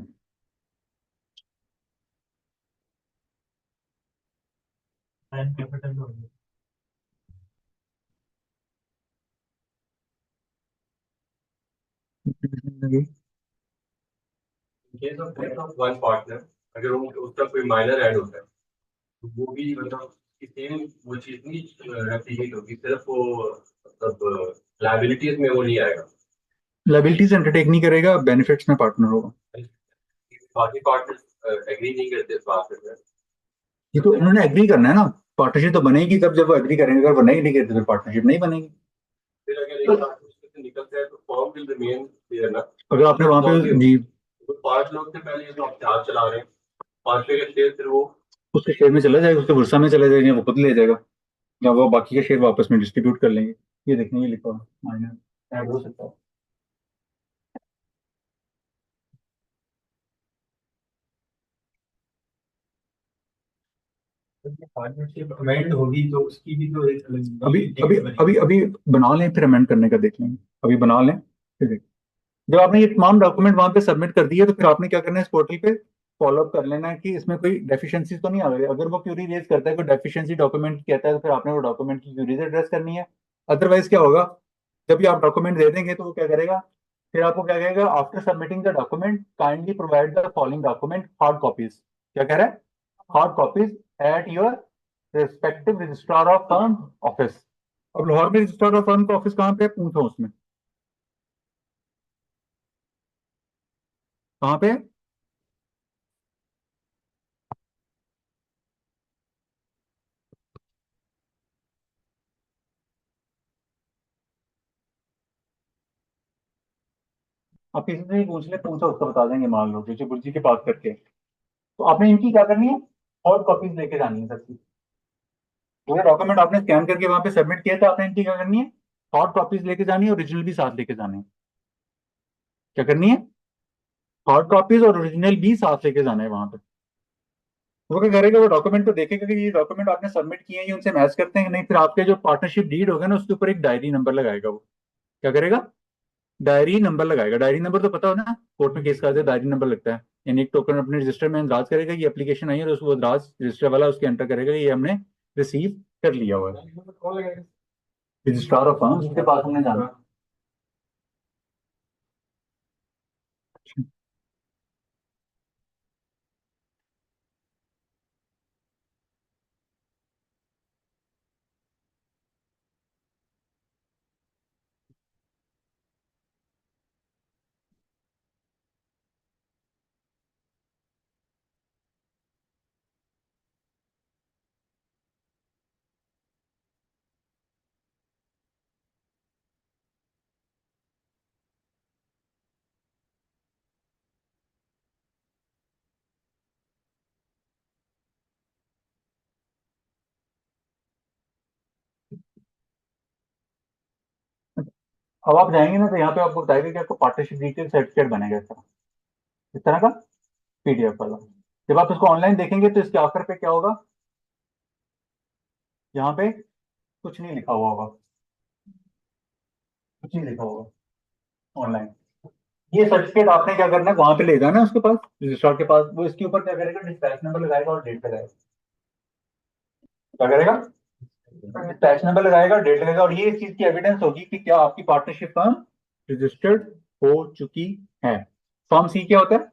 Speaker 2: कैपिटल होगी। Case of death of one partner, अगर उसका कोई माइनर ऐड होता है तो वो भी मतलब सेम वो चीज नहीं रेप्लिकेट होगी, सिर्फ वो मतलब लाइबिलिटीज में वो नहीं आएगा।
Speaker 1: लाइबिलिटीज अंडरटेक नहीं करेगा, बेनिफिट्स में पार्टनर होगा।
Speaker 2: बाकी पार्टनर्स एग्री नहीं करते इस बात पे।
Speaker 1: ये तो उन्होंने एग्री करना है ना। पार्टनरशिप तो बनेगी तब जब वो एग्री करेंगे, अगर वो नहीं एग्री करते फिर पार्टनरशिप नहीं बनेगी।
Speaker 2: फिर अगर एक पार्टनरशिप से निकलता है तो फॉर्म विल रिमेन देयर ना।
Speaker 1: अगर आपने वहां पे जी
Speaker 2: तो 5 लोग थे पहले, ये तो आप 4 चला रहे हैं, 5 के शेयर फिर वो
Speaker 1: उसके शेयर में चला जाएगा, उसके बुर्सा में चला जाएगा, या वो खुद ले जाएगा, या वो बाकी के शेयर वापस में डिस्ट्रीब्यूट कर लेंगे। ये देखने ये लिखा हुआ माइनर ऐड हो सकता है।
Speaker 2: पार्टनरशिप अमेंड होगी तो उसकी भी तो एक
Speaker 1: अभी अभी अभी अभी बना लें, फिर अमेंड करने का देख लेंगे। अभी बना लें फिर देखें। जब आपने ये तमाम डॉक्यूमेंट वहां पे सबमिट कर दिए तो फिर आपने क्या करना है, इस पोर्टल पे फॉलो अप कर लेना है कि इसमें कोई डेफिशिएंसी तो नहीं आ रही। अगर वो क्यूरी रेज करता है, कोई डेफिशिएंसी डॉक्यूमेंट कहता है, तो फिर आपने वो डॉक्यूमेंट की क्यूरीज एड्रेस करनी है। अदरवाइज क्या होगा, जब भी आप डॉक्यूमेंट दे देंगे तो वो क्या करेगा, फिर आपको क्या कहेगा, after submitting the document kindly provide the following document hard copies. क्या कह रहा है, hard copies at your respective registrar of firm office. अब लाहौर में रजिस्ट्रार ऑफ फर्म का ऑफिस कहाँ पे है, पूछो उसमें कहाँ पे है? आप किसी से भी पूछ ले, पूछो उसको बता देंगे, मान लो जो गुरुजी की बात करके। तो आपने इनकी क्या करनी है, हॉट कॉपीज लेके जानी है सबकी। पूरे डॉक्यूमेंट आपने स्कैन करके वहां पे सबमिट किया था, आपने इनकी क्या करनी है, हॉट कॉपीज लेके जानी है, ओरिजिनल भी साथ लेके जाने हैं। क्या करनी है, हॉट कॉपीज और ओरिजिनल भी साथ लेके जाना है वहां पे। वो क्या करेगा, वो डॉक्यूमेंट को देखेगा कि ये डॉक्यूमेंट आपने सबमिट किए हैं, ये उनसे मैच करते हैं कि नहीं। फिर आपके जो पार्टनरशिप डीड होगा ना, उसके ऊपर एक डायरी नंबर लगाएगा वो। क्या करेगा, डायरी नंबर लगाएगा। डायरी नंबर तो पता हो ना, कोर्ट में केस का डायरी नंबर लगता है। यानी एक टोकन अपने रजिस्टर में दराज करेगा, ये एप्लीकेशन आई है, और उसको दराज रजिस्टर वाला उसके एंटर करेगा, ये हमने रिसीव कर लिया हुआ है। रजिस्ट्रार ऑफ फर्म उसके पास हमने जाना। अब आप जाएंगे ना, तो यहाँ पे आपको बताएगा कि आपको पार्टनरशिप डिटेल सर्टिफिकेट बनेगा इस तरह का पीडीएफ वाला। जब आप इसको ऑनलाइन देखेंगे तो इसके आखिर पे क्या होगा, यहाँ पे कुछ नहीं लिखा हुआ होगा, कुछ नहीं लिखा होगा ऑनलाइन। ये सर्टिफिकेट आपने क्या करना है, वहां पे ले जाना है उसके पास, रजिस्ट्रार के पास। वो इसके ऊपर क्या करेगा, डिस्पैच नंबर लगाएगा और डेट लगाएगा। क्या करेगा, डिस्पैच नंबर लगाएगा, डेट लगाएगा, और ये इस चीज की एविडेंस होगी कि क्या आपकी पार्टनरशिप फर्म रजिस्टर्ड हो चुकी है। फॉर्म सी क्या होता है,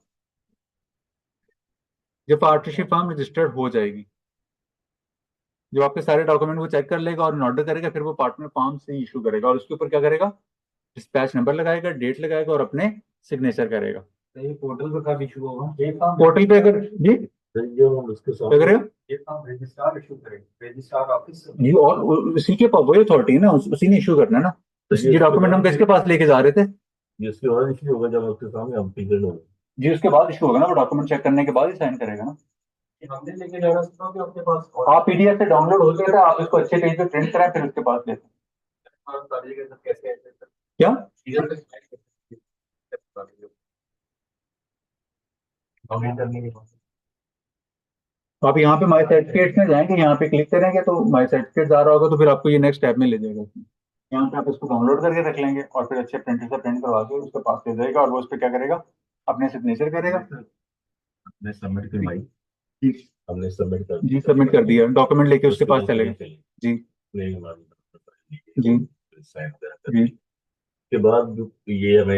Speaker 1: जब पार्टनरशिप फर्म रजिस्टर्ड हो जाएगी, जो आपके सारे डॉक्यूमेंट वो चेक कर लेगा और ऑर्डर करेगा, फिर वो पार्टनर फॉर्म से इशू करेगा, और उसके ऊपर क्या करेगा, डिस्पैच नंबर लगाएगा, डेट लगाएगा, और अपने सिग्नेचर करेगा।
Speaker 2: ये पोर्टल पे कब इशू होगा?
Speaker 1: पोर्टल पे अगर जी
Speaker 2: जो हम उसके साथ
Speaker 1: क्या करेगा,
Speaker 2: ये काम रजिस्ट्रार इशू करेगा, रजिस्ट्रार ऑफिस से।
Speaker 1: जी, और उसी के पास वही अथॉरिटी है ना, उसी ने इशू करना है ना। तो ये डॉक्यूमेंट हम किसके पास लेके जा रहे थे,
Speaker 2: जिसके बाद इशू होगा जब आपके सामने हम पीरियड होगा।
Speaker 1: जी उसके बाद इशू होगा ना, वो डॉक्यूमेंट चेक करने के बाद ही साइन करेगा ना।
Speaker 2: हमने लेके जाना था कि आपके पास
Speaker 1: आप पीडीएफ से डाउनलोड हो गया था, आप इसको अच्छे पेज पे प्रिंट कराएं, फिर उसके बाद लेते हैं।
Speaker 2: और बताइए कि सब कैसे
Speaker 1: क्या
Speaker 2: इधर से लॉगिन करने के बाद
Speaker 1: तो आप यहाँ पे माई सर्टिफिकेट्स में जाएंगे, यहाँ पे क्लिक करेंगे तो माई सर्टिफिकेट्स आ रहा होगा, तो फिर आपको ये नेक्स्ट टैब में ले जाएगा। यहाँ पे आप इसको डाउनलोड करके रख लेंगे और फिर अच्छे प्रिंटर से प्रिंट करवा के उसके पास ले जाएगा और वो उस पर क्या करेगा, अपने सिग्नेचर करेगा।
Speaker 2: हमने सबमिट करवाई,
Speaker 1: जी
Speaker 2: हमने सबमिट कर
Speaker 1: जी, सबमिट कर दिया, डॉक्यूमेंट लेके उसके पास चलेगा। जी जी जी।
Speaker 2: के बाद ये हम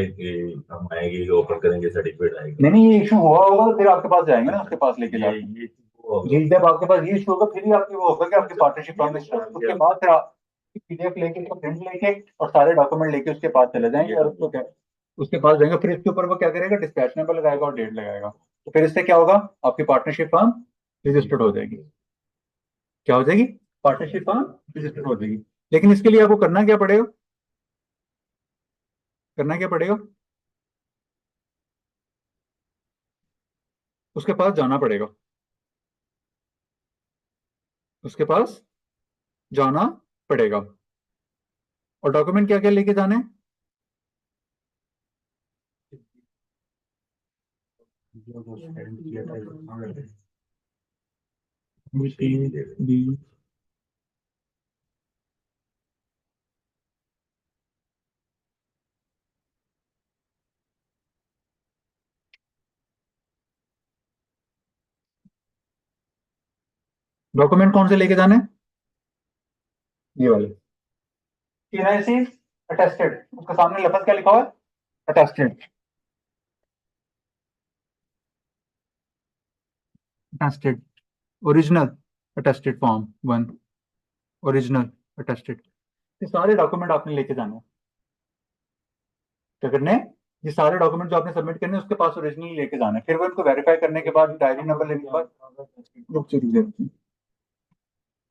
Speaker 2: आएंगे, ओपन करेंगे, सर्टिफिकेट आएगा।
Speaker 1: नहीं, ये इशू हुआ होगा तो फिर आपके पास जाएंगे ना, उसके पास लेके जाएंगे।
Speaker 2: ये
Speaker 1: जी, जब आपके पास ये इशू होगा फिर ही आपकी वो होगा कि आपकी पार्टनरशिप फॉर्म उसके बाद फिर आप पीडीएफ लेके उसको प्रिंट लेके और सारे डॉक्यूमेंट लेके उसके पास चले जाएंगे और उसको क्या, उसके पास जाएंगे, फिर इसके ऊपर वो क्या करेगा, डिस्पैच नंबर लगाएगा और डेट लगाएगा। तो फिर इससे क्या होगा, आपकी पार्टनरशिप फॉर्म रजिस्टर्ड हो जाएगी। क्या हो जाएगी, पार्टनरशिप फॉर्म रजिस्टर्ड हो जाएगी। लेकिन इसके लिए आपको करना क्या पड़ेगा, करना क्या पड़ेगा, उसके पास जाना पड़ेगा, उसके पास जाना पड़ेगा। और डॉक्यूमेंट क्या क्या लेके जाने हैं, डॉक्यूमेंट कौन से लेके जाने हैं, ये वाले केवाईसी अटेस्टेड, उसके सामने लफ्ज क्या लिखा हुआ है, attested, attested, original attested form 1, original attested. ये सारे डॉक्यूमेंट आपने लेके जाने हैं। क्या करने हैं, ये सारे डॉक्यूमेंट जो आपने सबमिट करने हैं उसके पास ओरिजिनल लेके जाना है। फिर वो इनको वेरीफाई करने के बाद, डायरी नंबर लेने के बाद,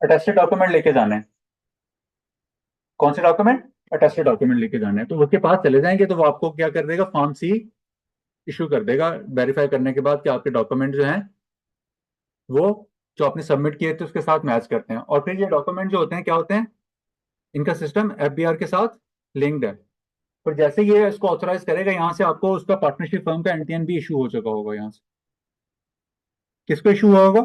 Speaker 1: अटेस्टेड डॉक्यूमेंट लेके जाने हैं। कौन से डॉक्यूमेंट, अटेस्टेड डॉक्यूमेंट लेके जाने हैं। तो उसके पास चले जाएंगे तो वो आपको क्या कर देगा, फॉर्म सी इशू कर देगा, वेरीफाई करने के बाद कि आपके डॉक्यूमेंट जो हैं वो जो आपने सबमिट किए थे उसके साथ मैच करते हैं। और फिर ये डॉक्यूमेंट जो होते हैं क्या होते हैं, इनका सिस्टम एफबीआर के साथ लिंक्ड है। पर जैसे ये इसको ऑथराइज करेगा, यहाँ से आपको उसका पार्टनरशिप फर्म का एनटीएन भी इशू हो चुका होगा। यहाँ से किसको इशू हुआ होगा,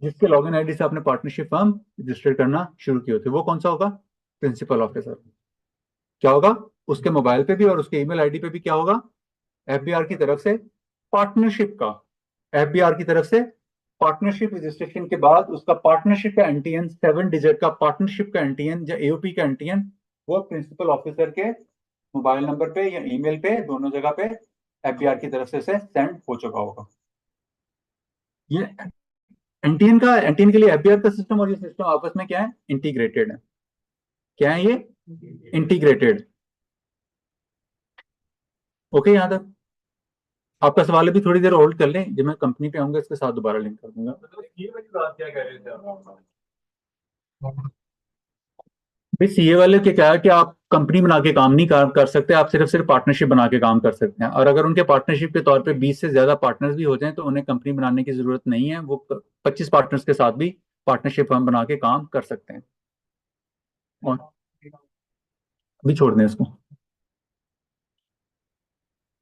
Speaker 1: जिसके लॉगिन आईडी से आपने पार्टनरशिप फर्म रजिस्टर करना शुरू किए थे। वो कौन सा होगा, प्रिंसिपल ऑफिसर। क्या होगा, उसके मोबाइल पे भी और उसके ईमेल आईडी पे भी क्या होगा, एफबीआर की तरफ से पार्टनरशिप का, एफबीआर की तरफ से पार्टनरशिप रजिस्ट्रेशन के बाद उसका पार्टनरशिप का एनटीएन, 7 डिजिट का पार्टनरशिप का एनटीएन या एओपी का एनटीएन, वो प्रिंसिपल ऑफिसर के मोबाइल नंबर पे या ईमेल पे, दोनों जगह पे एफबीआर की तरफ से सेंड हो चुका होगा। ये एनटीएन के लिए एफबीआर का सिस्टम और ये सिस्टम आपस में क्या है, इंटीग्रेटेड है। क्या है ये, इंटीग्रेटेड। ओके, यहां तक आपका सवाल है, भी थोड़ी देर होल्ड कर लें, जब मैं कंपनी पे आऊंगा इसके साथ दोबारा लिंक कर दूंगा।
Speaker 2: ये वाली बात क्या कह रहे थे आप?
Speaker 1: भाई सीए वाले के क्या है कि आप कंपनी बना के काम नहीं कर सकते, आप सिर्फ सिर्फ पार्टनरशिप बना के काम कर सकते हैं। और अगर उनके पार्टनरशिप के तौर पे 20 से ज्यादा पार्टनर्स भी हो जाएं तो उन्हें कंपनी बनाने की जरूरत नहीं है, वो 25 पार्टनर्स के साथ भी पार्टनरशिप फर्म बना के काम कर सकते हैं। और अभी छोड़ दें इसको,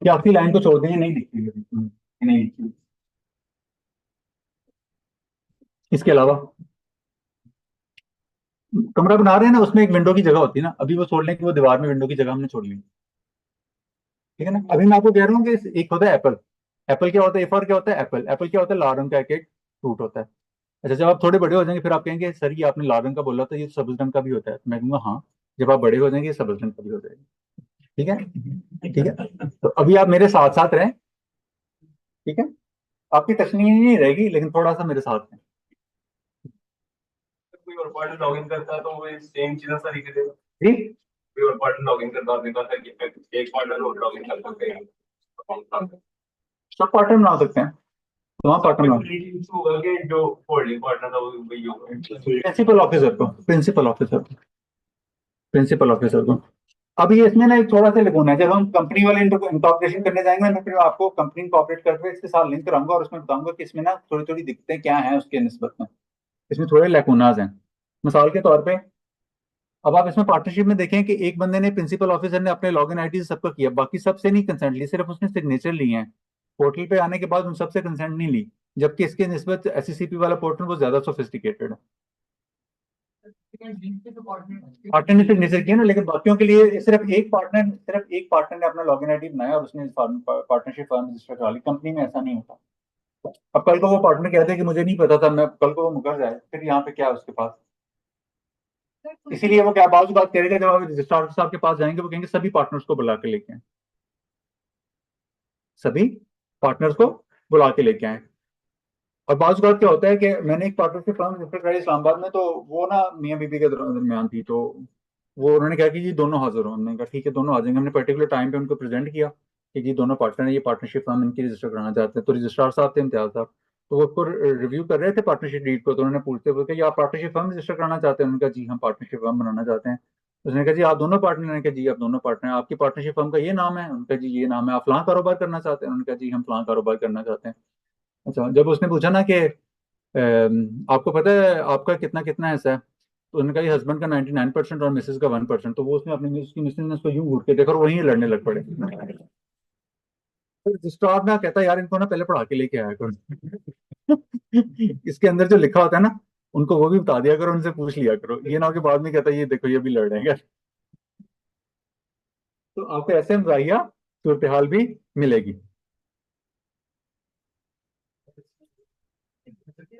Speaker 1: या आपकी लाइन को छोड़ दें, ये नहीं दिखती है, ये नहीं दिखती। इसके अलावा कमरा बना रहे हैं ना, उसमें एक विंडो की जगह होती है ना, अभी वो छोड़ लें कि वो दीवार में विंडो की जगह हमने छोड़ ली, ठीक है ना। अभी मैं आपको कह रहा हूँ कि एक होता है एप्पल, एप्पल क्या होता है, ए फॉर क्या होता है, एप्पल, एप्पल क्या होता है, लाल रंग का एक फ्रूट होता है। अच्छा, जब आप थोड़े बड़े हो जाएंगे फिर आप कहेंगे सर ये आपने लाल रंग का बोला था, ये सब्ज रंग का भी होता है। तो मैं कहूंगा हाँ, जब आप बड़े हो जाएंगे ये सब्ज रंग का भी हो जाएगा। ठीक है, ठीक है। तो अभी आप मेरे साथ साथ रहें, ठीक है, आपकी टचनी नहीं रहेगी लेकिन थोड़ा सा मेरे साथ रहें।
Speaker 2: कोई और पार्टनर लॉगिन करता है तो वो सेम चीजें सारी करेगा।
Speaker 1: जी,
Speaker 2: कोई और पार्टनर लॉगिन करता है, आपने कहा था कि एक पार्टनर और लॉगिन कर सकते हैं।
Speaker 1: सब पार्टनर बना सकते हैं, तो वहाँ पार्टनर बना,
Speaker 2: होगा कि जो होल्डिंग पार्टनर था वो वही होगा।
Speaker 1: प्रिंसिपल ऑफिसर को, प्रिंसिपल ऑफिसर को, प्रिंसिपल ऑफिसर को। अब ये इसमें ना एक थोड़ा सा लिखना है, जब हम कंपनी वाले इंकॉर्पोरेशन करने जाएंगे ना, फिर आपको कंपनी इंकॉर्पोरेट करके इसके साथ लिंक कराऊंगा और उसमें बताऊंगा कि इसमें ना थोड़ी थोड़ी दिक्कतें क्या हैं उसके निस्बत में, इसमें थोड़े लैकुनाज हैं। मिसाल के तौर पे अब आप इसमें पार्टनरशिप में देखें कि एक बंदे ने, प्रिंसिपल ऑफिसर ने अपने लॉगिन आईडी से सबका किया, बाकी सबसे नहीं कंसेंट ली, सिर्फ उसने सिग्नेचर लिए हैं। पोर्टल पे आने के बाद उन सबसे कंसेंट नहीं ली, जबकि इसके निस्बत SCCP वाला पोर्टल वो ज्यादा सोफिस्टिकेटेड है। पार्टनर ने सिग्नेचर किया ना, लेकिन बाकियों के लिए सिर्फ एक पार्टनर ने अपना लॉगिन आईडी बनाया और उसने पार्टनरशिप फर्म रजिस्टर करा ली। कंपनी में ऐसा नहीं होता। अब कल को वो पार्टनर कहते हैं कि मुझे नहीं पता था, मैं कल को वो मुकर जाए, फिर यहाँ पे क्या है उसके पास। इसीलिए वो क्या बाजू बात करेगा, जब आप रजिस्ट्रार साहब के पास जाएंगे वो कहेंगे सभी पार्टनर्स को बुला के लेके आए, सभी पार्टनर्स को बुला के लेके आए। और बात क्या होता है कि मैंने एक पार्टनरशिप फर्म रजिस्टर कराई इस्लामाबाद में, तो वो ना मियाँ बीबी के दरमियान थी, तो वो उन्होंने कहा कि जी दोनों हाजिर हो। हमने कहा ठीक है दोनों आ जाएंगे। हमने पर्टिकुलर टाइम पे उनको प्रेजेंट किया कि जी दोनों पार्टनर है, ये पार्टनरशिप फर्म इनकी रजिस्टर कराना चाहते हैं। तो रजिस्ट्रार साहब थे इम्तियाज साहब, तो वो उसको रिव्यू कर रहे थे पार्टनरशिप डीड को। तो उन्होंने पूछते हुए कि आप पार्टनरशिप फर्म रजिस्टर कराना चाहते हैं? उन्होंने कहा जी हम पार्टनरशिप फर्म बनाना चाहते हैं। उसने कहा जी आप दोनों पार्टनर हैं? कहा जी आप दोनों पार्टनर हैं। आपकी पार्टनरशिप फर्म का ये नाम है? उनका जी ये नाम है। आप फलां कारोबार करना चाहते हैं? उन्होंने कहा जी हम फलां कारोबार करना चाहते हैं। अच्छा, जब उसने पूछा ना कि आपको पता है आपका कितना कितना हिस्सा है, तो उन्होंने कहा हस्बैंड का 99% और मिसेज का 1%। तो वो उसने अपनी उसकी मिसेज ने उसको यूं घूर के देखा और वहीं लड़ने लग पड़े। तो रजिस्ट्रार ना कहता यार इनको ना पहले पढ़ा के लेके आया करो। इसके अंदर जो लिखा होता है ना उनको वो भी बता दिया करो, उनसे पूछ लिया करो, ये ना हो कि बाद में कहता ये देखो ये भी लड़ रहे हैं। तो आपको ऐसे मजाहिया सूरत हाल भी मिलेगी।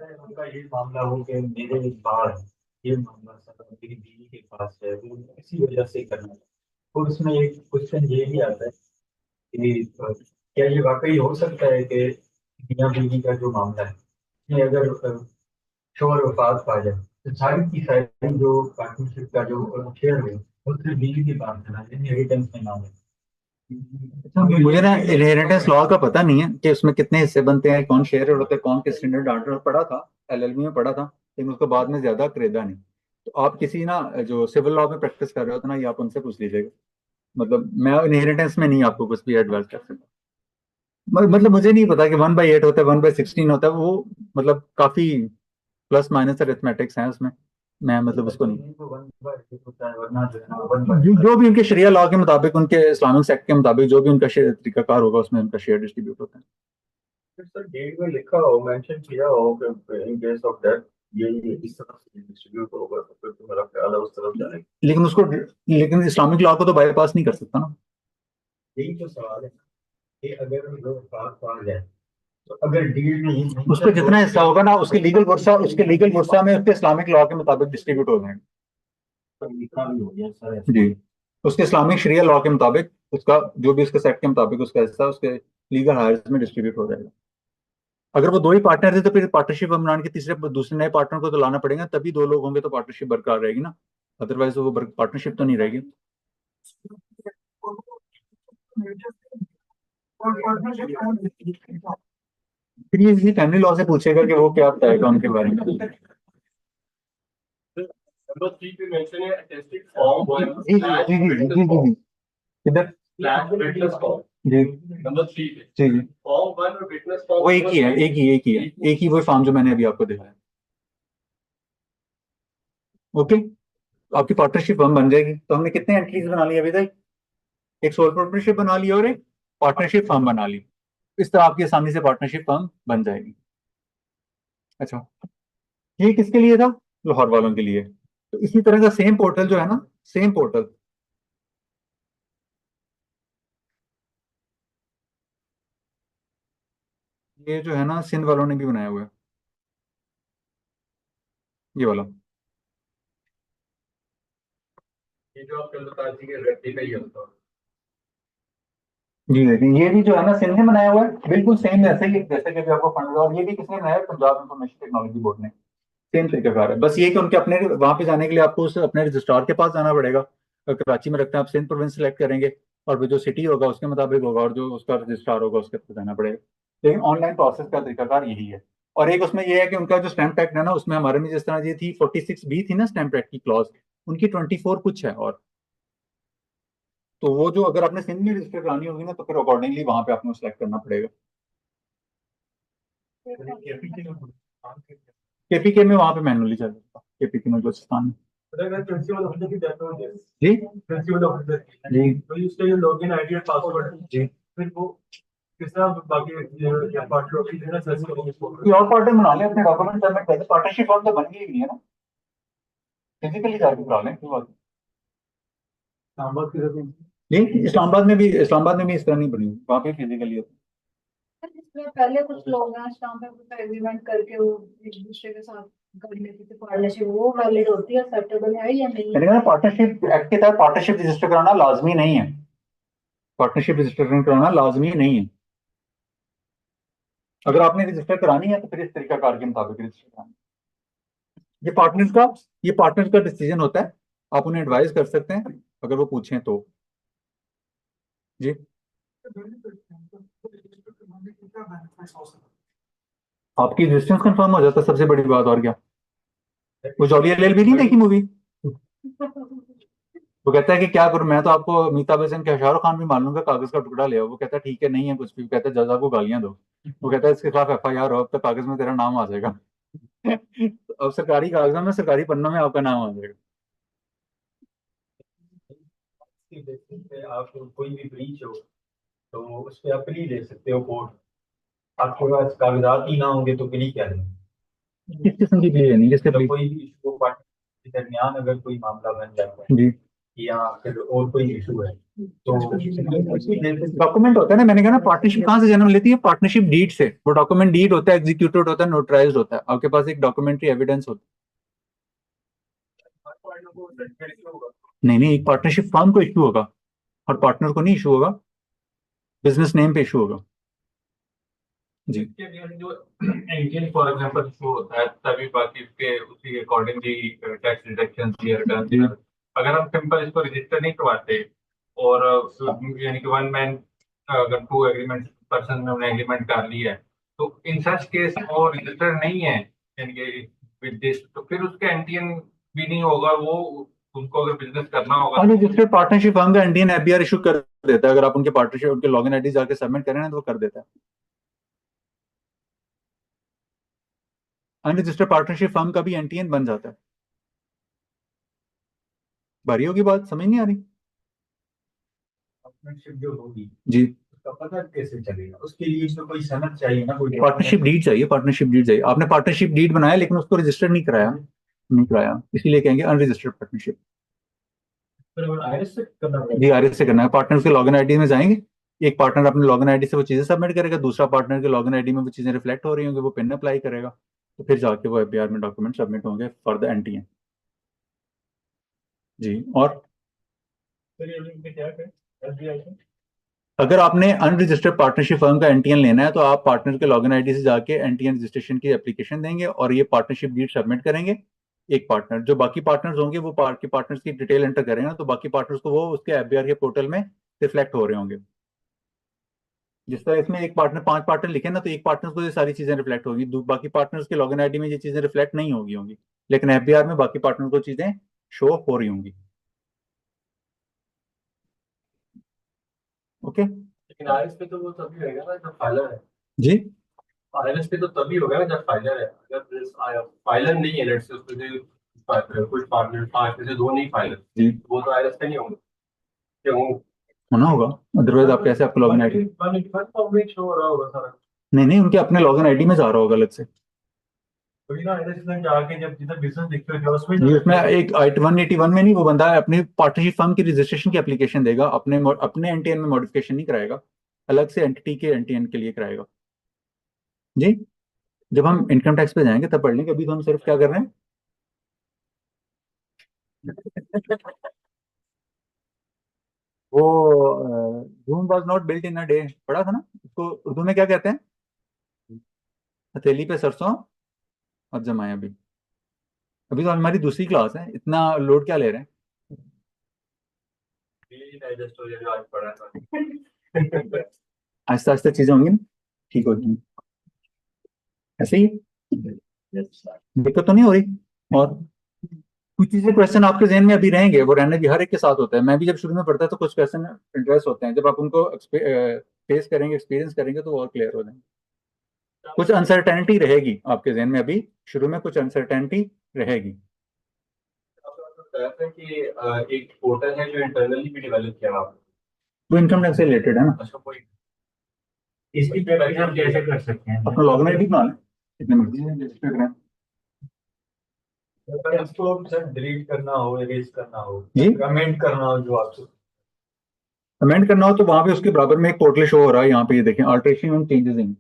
Speaker 5: उनका ये मामला हो कि मेरे पास ये मामला सर मेरी बीवी के पास है, वो इसी वजह से करना है। तो उसमें एक क्वेश्चन ये भी आता है कि क्या ये वाकई हो सकता है कि मियाँ बीवी का जो मामला है ये अगर शोहर वफात पा जाए तो सारी की सारी जो पार्टनरशिप का जो शेयर है वो सिर्फ बीवी के पास चला जाए, इनहेरिटेंस में ना हो।
Speaker 1: अच्छा, मुझे ना इनहेरिटेंस लॉ का पता नहीं है कि उसमें कितने हिस्से बनते हैं, कौन शेयर होता है, कौन किस स्टैंडर्ड ऑर्डर पढ़ा था, LLB में पढ़ा था, लेकिन उसको बाद में ज्यादा खरीदा नहीं। तो आप किसी ना जो सिविल लॉ में प्रैक्टिस कर रहे हो तो ना ये आप उनसे पूछ लीजिएगा। मतलब मैं इनहेरिटेंस में नहीं आपको कुछ भी एडवाइस कर सकता। मतलब मुझे नहीं पता कि 1/8 होता है, 1/16 होता है, वो मतलब काफी प्लस माइनस अरिथमेटिक्स हैं उसमें। मैं मतलब उसको नहीं,
Speaker 5: होता है वरना जो है ना वन
Speaker 1: जो भी उनके शरिया लॉ के मुताबिक, उनके इस्लामिक सेक्ट के मुताबिक जो भी उनका शेयर तरीकाकार होगा उसमें उनका शेयर डिस्ट्रीब्यूट होता है।
Speaker 5: सर डेट में लिखा हो मेंशन किया हो कि इन केस ऑफ डेथ ये इस तरफ से डिस्ट्रीब्यूट होगा, तो फिर तो मेरा ख्याल है उस तरफ जाने।
Speaker 1: लेकिन इस्लामिक लॉ को तो बाईपास नहीं कर सकता ना।
Speaker 5: यही तो सवाल है कि अगर लोग पास आ जाए तो अगर डील में ये
Speaker 1: उसका जितना हिस्सा होगा ना उसके लीगल वर्षा में उसके इस्लामिक लॉ के मुताबिक डिस्ट्रीब्यूट हो जाएंगे।
Speaker 5: लिखा भी हो गया सर ऐसा।
Speaker 1: जी, उसके इस्लामिक शरिया लॉ के मुताबिक उसका जो भी उसके सेट के मुताबिक उसका हिस्सा उसके लीगल हायर्स में डिस्ट्रीब्यूट हो जाएगा। अगर वो दो ही पार्टनर थे तो फिर पार्टनरशिप इमरान के तीसरे दूसरे नए पार्टनर को तो लाना पड़ेगा, तभी दो लोग होंगे तो पार्टनरशिप बरकरार रहेगी ना, अदरवाइज वो पार्टनरशिप तो नहीं रहेगी। फिर ये किसी फैमिली लॉ से पूछेगा कि वो क्या बताएगा उनके बारे में।
Speaker 2: नंबर 3 पे मेंशन है अटेस्टेड फॉर्म 1
Speaker 1: जी जी जी जी जी जी इधर
Speaker 2: विटनेस फॉर्म
Speaker 1: जी
Speaker 2: नंबर 3 पे
Speaker 1: जी जी
Speaker 2: फॉर्म 1 और विटनेस फॉर्म
Speaker 1: वो एक ही वो फॉर्म जो मैंने अभी आपको दिखाया। ओके, आपकी पार्टनरशिप फर्म बन जाएगी। तो हमने कितने एंट्रीज बना ली अभी तक? एक सोल पार्टनरशिप बना ली और एक पार्टनरशिप फर्म बना ली। इस तरह आपकी आसानी से पार्टनरशिप फर्म बन जाएगी। अच्छा, ये किसके लिए था? लाहौर वालों के लिए। तो इसी तरह का सेम पोर्टल जो है ना, सेम पोर्टल ये जो है ना सिंध वालों ने भी बनाया हुआ है, ये वाला।
Speaker 2: ये जो आप कल बता दी कि रेप्लिका ही होता है।
Speaker 1: जी देखिए, ये भी जो है ना सिंध ने बनाया हुआ है, बिल्कुल सेम जैसे ही जैसे कि अभी आपको फंड, और ये भी किसने बनाया है? पंजाब इंफॉर्मेशन टेक्नोलॉजी बोर्ड ने। सेम तरीकाकार है, बस ये कि उनके अपने वहां पे जाने के लिए आपको उस अपने रजिस्ट्रार के पास जाना पड़ेगा। अगर कराची में रखते हैं आप सिंध प्रोविंस सेलेक्ट करेंगे और फिर जो सिटी होगा उसके मुताबिक होगा और जो उसका रजिस्ट्रार होगा उसके पास जाना पड़ेगा। लेकिन ऑनलाइन प्रोसेस का तरीकाकार यही है। और एक उसमें यह है कि उनका जो स्टैंप एक्ट है ना उसमें हमारे में जिस तरह ये थी 46B थी ना स्टैंप एक्ट की क्लॉज, उनकी 24 कुछ है। और तो वो जो अगर आपने सिंध में रजिस्टर करानी होगी ना तो फिर अकॉर्डिंगली वहां पे आपको सेलेक्ट करना पड़ेगा। KPK में वहां पे मैनुअली चलेगा, KPK में बलूचिस्तान में।
Speaker 5: प्रिंसिपल ऑफिसर की डेथ हो जाए,
Speaker 1: जी
Speaker 5: प्रिंसिपल ऑफिसर
Speaker 1: जी
Speaker 5: तो उसका ये लॉगिन आईडी और पासवर्ड
Speaker 1: जी
Speaker 5: फिर वो किस तरह बाकी पार्टनर की जो है सर्च करेंगे
Speaker 1: कोई और पार्टनर बना ले, अपने डॉक्यूमेंट सबमिट कर दे, पार्टनरशिप फॉर्म तो बन गई नहीं है ना, फिजिकली जाके करा लें, कोई बात नहीं। इस्लामाबाद में भी इस तरह नहीं बनी, वहाँ पे फिजिकली है।
Speaker 4: इसमें पहले कुछ लोग हैं स्टाम्प पेपर एग्रीमेंट करके वो एक दूसरे के साथ कर लेते थे पार्टनरशिप, वो वैलिड होती है, एक्सेप्टेबल है या नहीं?
Speaker 1: मैंने कहा पार्टनरशिप एक्ट के तहत पार्टनरशिप रजिस्टर कराना लाजमी नहीं है, पार्टनरशिप रजिस्टर कराना लाजमी नहीं है। अगर आपने रजिस्टर करानी है तो फिर इस तरीकाकार के मुताबिक रजिस्टर कराना। ये पार्टनर का डिसीजन होता है, आप उन्हें एडवाइस कर सकते हैं अगर वो पूछें तो। जी आपकी एग्जिस्टेंस कंफर्म हो जाता है, सबसे बड़ी बात। और क्या, वो जॉली एलएलबी नहीं देखी मूवी, वो कहता है कि क्या करूं मैं, तो आपको अमिताभ बच्चन के शाहरुख खान भी मान लूंगा, कागज का टुकड़ा ले आओ। वो कहता है ठीक है, नहीं है कुछ भी। वो कहता है जज को गालियां दो। वो कहता है इसके खिलाफ एफआईआर हो, अब तक कागज में तेरा नाम आ जाएगा। अब सरकारी कागजों में, सरकारी पन्नों में आपका नाम आ जाएगा।
Speaker 5: इसके बेसिस पे आप कोई भी ब्रीच हो तो उस पर आप प्ली ले सकते हो कोर्ट। आपके पास कागजात ही ना होंगे तो प्ली क्या लेंगे?
Speaker 1: किस किस्म की प्ली लेनी, किसके
Speaker 5: मतलब
Speaker 1: प्ली?
Speaker 5: कोई भी इशू पार्टी के दरमियान अगर कोई मामला बन जाता है
Speaker 1: जी
Speaker 5: या फिर और कोई इशू है तो
Speaker 1: डॉक्यूमेंट होता है ना, मैंने कहा ना पार्टनरशिप कहाँ से जन्म लेती है, पार्टनरशिप डीड से। वो डॉक्यूमेंट डीड होता है, एग्जीक्यूटेड होता है, नोटराइज्ड होता है, आपके पास एक डॉक्यूमेंट्री एविडेंस होता है। नहीं नहीं, एक पार्टनरशिप फर्म को इशू होगा और पार्टनर को नहीं इशू होगा, बिजनेस नेम पे इशू होगा। जी
Speaker 2: इसके लिए जो इंडियन फॉर एग्जांपल शो होता है तभी बाकी उसके उसी अकॉर्डिंगली टैक्स डिडक्शन या रिटर्न। अगर हम सिंपल इसको रजिस्टर नहीं करवाते और यानी कि वन मैन अगर टू एग्रीमेंट पर्सन ने उन्हें एग्रीमेंट कर लिया है तो इन सच केस वो रजिस्टर नहीं है यानी कि विद दिस, तो फिर उसका एनटीएन भी नहीं होगा। वो उनको अगर बिजनेस करना होगा
Speaker 1: अनरजिस्टर्ड पार्टनरशिप फर्म का इंडियन एफबीआर इशू कर देता है, अगर आप उनके पार्टनरशिप उनके लॉगिन आईडी जाके सबमिट करें ना तो वो कर देता है। अनरजिस्टर्ड पार्टनरशिप फर्म का भी एनटीएन बन जाता है। भारी होगी बात, समझ नहीं आ रही?
Speaker 5: पार्टनरशिप जो होगी
Speaker 1: जी
Speaker 5: उसका पता कैसे चलेगा? उसके लिए इसमें कोई सनद चाहिए ना, कोई
Speaker 1: पार्टनरशिप डीड चाहिए, पार्टनरशिप डीड चाहिए। आपने पार्टनरशिप डीड बनाया लेकिन उसको रजिस्टर नहीं कराया, इसीलिए कहेंगे अनरजिस्टर्ड पार्टनरशिप।
Speaker 5: आईआरएस से करना
Speaker 1: जी आरएस से करना है। पार्टनर के लॉगिन आईडी में जाएंगे, एक पार्टनर अपने लॉगिन आईडी से वो चीजें सबमिट करेगा, दूसरा पार्टनर के लॉगिन आईडी में वो चीजें रिफ्लेक्ट हो रही होंगी, वो पिन अप्लाई करेगा, तो फिर जाके वो एफबीआर में डॉक्यूमेंट सबमिट होंगे फॉर द एनटीएन। जी और अगर आपने अनरजिस्टर्ड पार्टनरशिप फर्म का एनटीएन लेना है तो आप पार्टनर के लॉगिन आईडी से जाके एनटीएन रजिस्ट्रेशन की एप्लीकेशन देंगे और ये पार्टनरशिप डीड सबमिट करेंगे। एक पार्टनर, जो बाकी पार्टनर्स होंगे वो बाकी पार्टनर्स की डिटेल एंटर करेंगे ना, तो बाकी पार्टनर्स को वो उसके एफबीआर के पोर्टल में रिफ्लेक्ट हो रहे होंगे। जिस तरह इसमें एक पार्टनर 5 पार्टनर लिखे ना, तो एक पार्टनर को ये सारी चीजें रिफ्लेक्ट होगी, बाकी पार्टनर्स के लॉगिन आईडी में ये चीजें रिफ्लेक्ट नहीं होंगी, लेकिन एफबीआर में बाकी पार्टनर को चीजें शो हो रही होंगी। ओके
Speaker 2: लेकिन आईएलएस पे तो वो तभी होगा ना जब फाइलर है।
Speaker 1: जी
Speaker 2: आईएलएस पे तो तभी होगा ना जब फाइलर है। अगर फाइलर नहीं है लेट्स से उसमें से कुछ पार्टनर 5 में से 2 नहीं फाइलर,
Speaker 1: जी
Speaker 2: वो तो आईएलएस पे नहीं होंगे। क्यों
Speaker 1: होना होगा, अदरवाइज आप कैसे आपको लॉगिन आईडी?
Speaker 2: 185 फॉर्म में शो हो रहा होगा सारा।
Speaker 1: नहीं नहीं, उनके अपने लॉगिन आईडी में जा रहा होगा अलग से।
Speaker 5: कोई ना आईआरएस में जाके जब जितना बिजनेस देखते हो उसमें
Speaker 1: नहीं, उसमें एक 181 में नहीं, वो बंदा अपनी पार्टनरशिप फर्म की रजिस्ट्रेशन की एप्लीकेशन देगा, अपने एनटीएन में मॉडिफिकेशन नहीं कराएगा, अलग से एंटिटी के एनटीएन के लिए कराएगा। जी जब हम इनकम टैक्स पे जाएंगे तब पढ़ लेंगे, अभी तो हम सिर्फ क्या कर रहे हैं। वो room was not built in a day, पढ़ा था ना उसको, उर्दू में क्या कहते हैं? हथेली पे सरसों और जमाया। अभी अभी तो हमारी दूसरी क्लास है, इतना लोड क्या ले रहे हैं?
Speaker 2: ये डाइजेस्ट हो जाएगा आज पढ़ा था।
Speaker 1: आहिस्ता आहिस्ता चीजें होंगी ना, ठीक होगी। ऐसे ही दिक्कत तो नहीं हो रही? और कुछ चीजें क्वेश्चन आपके जहन में अभी रहेंगे, वो रहने भी हर एक के साथ होता है। मैं भी जब शुरू में पढ़ता तो कुछ क्वेश्चन इंटरेस्ट होते हैं, जब आप उनको फेस करेंगे, एक्सपीरियंस करेंगे तो वो और क्लियर हो जाएंगे। कुछ अनसर्टेनिटी रहेगी आपके जहन में, अभी शुरू में कुछ अनसर्टेनिटी रहेगी।
Speaker 2: कि एक पोर्टल है जो इंटरनली भी डेवलप किया हुआ है।
Speaker 1: वो इनकम टैक्स से रिलेटेड है ना।
Speaker 2: अच्छा कोई
Speaker 5: इसकी प्रैक्टिस हम कैसे कर सकते हैं?
Speaker 1: अपना लॉगिन आईडी बनाना है, कितने मर्जी है रजिस्टर करें।
Speaker 5: अगर इसको सर डिलीट करना हो, इरेज करना हो,
Speaker 1: जी
Speaker 5: कमेंट करना हो जो आपसे,
Speaker 1: कमेंट करना हो तो वहां पे उसके बराबर में एक पोर्टल शो हो रहा है, यहाँ पे ये देखें, alteration and changes in.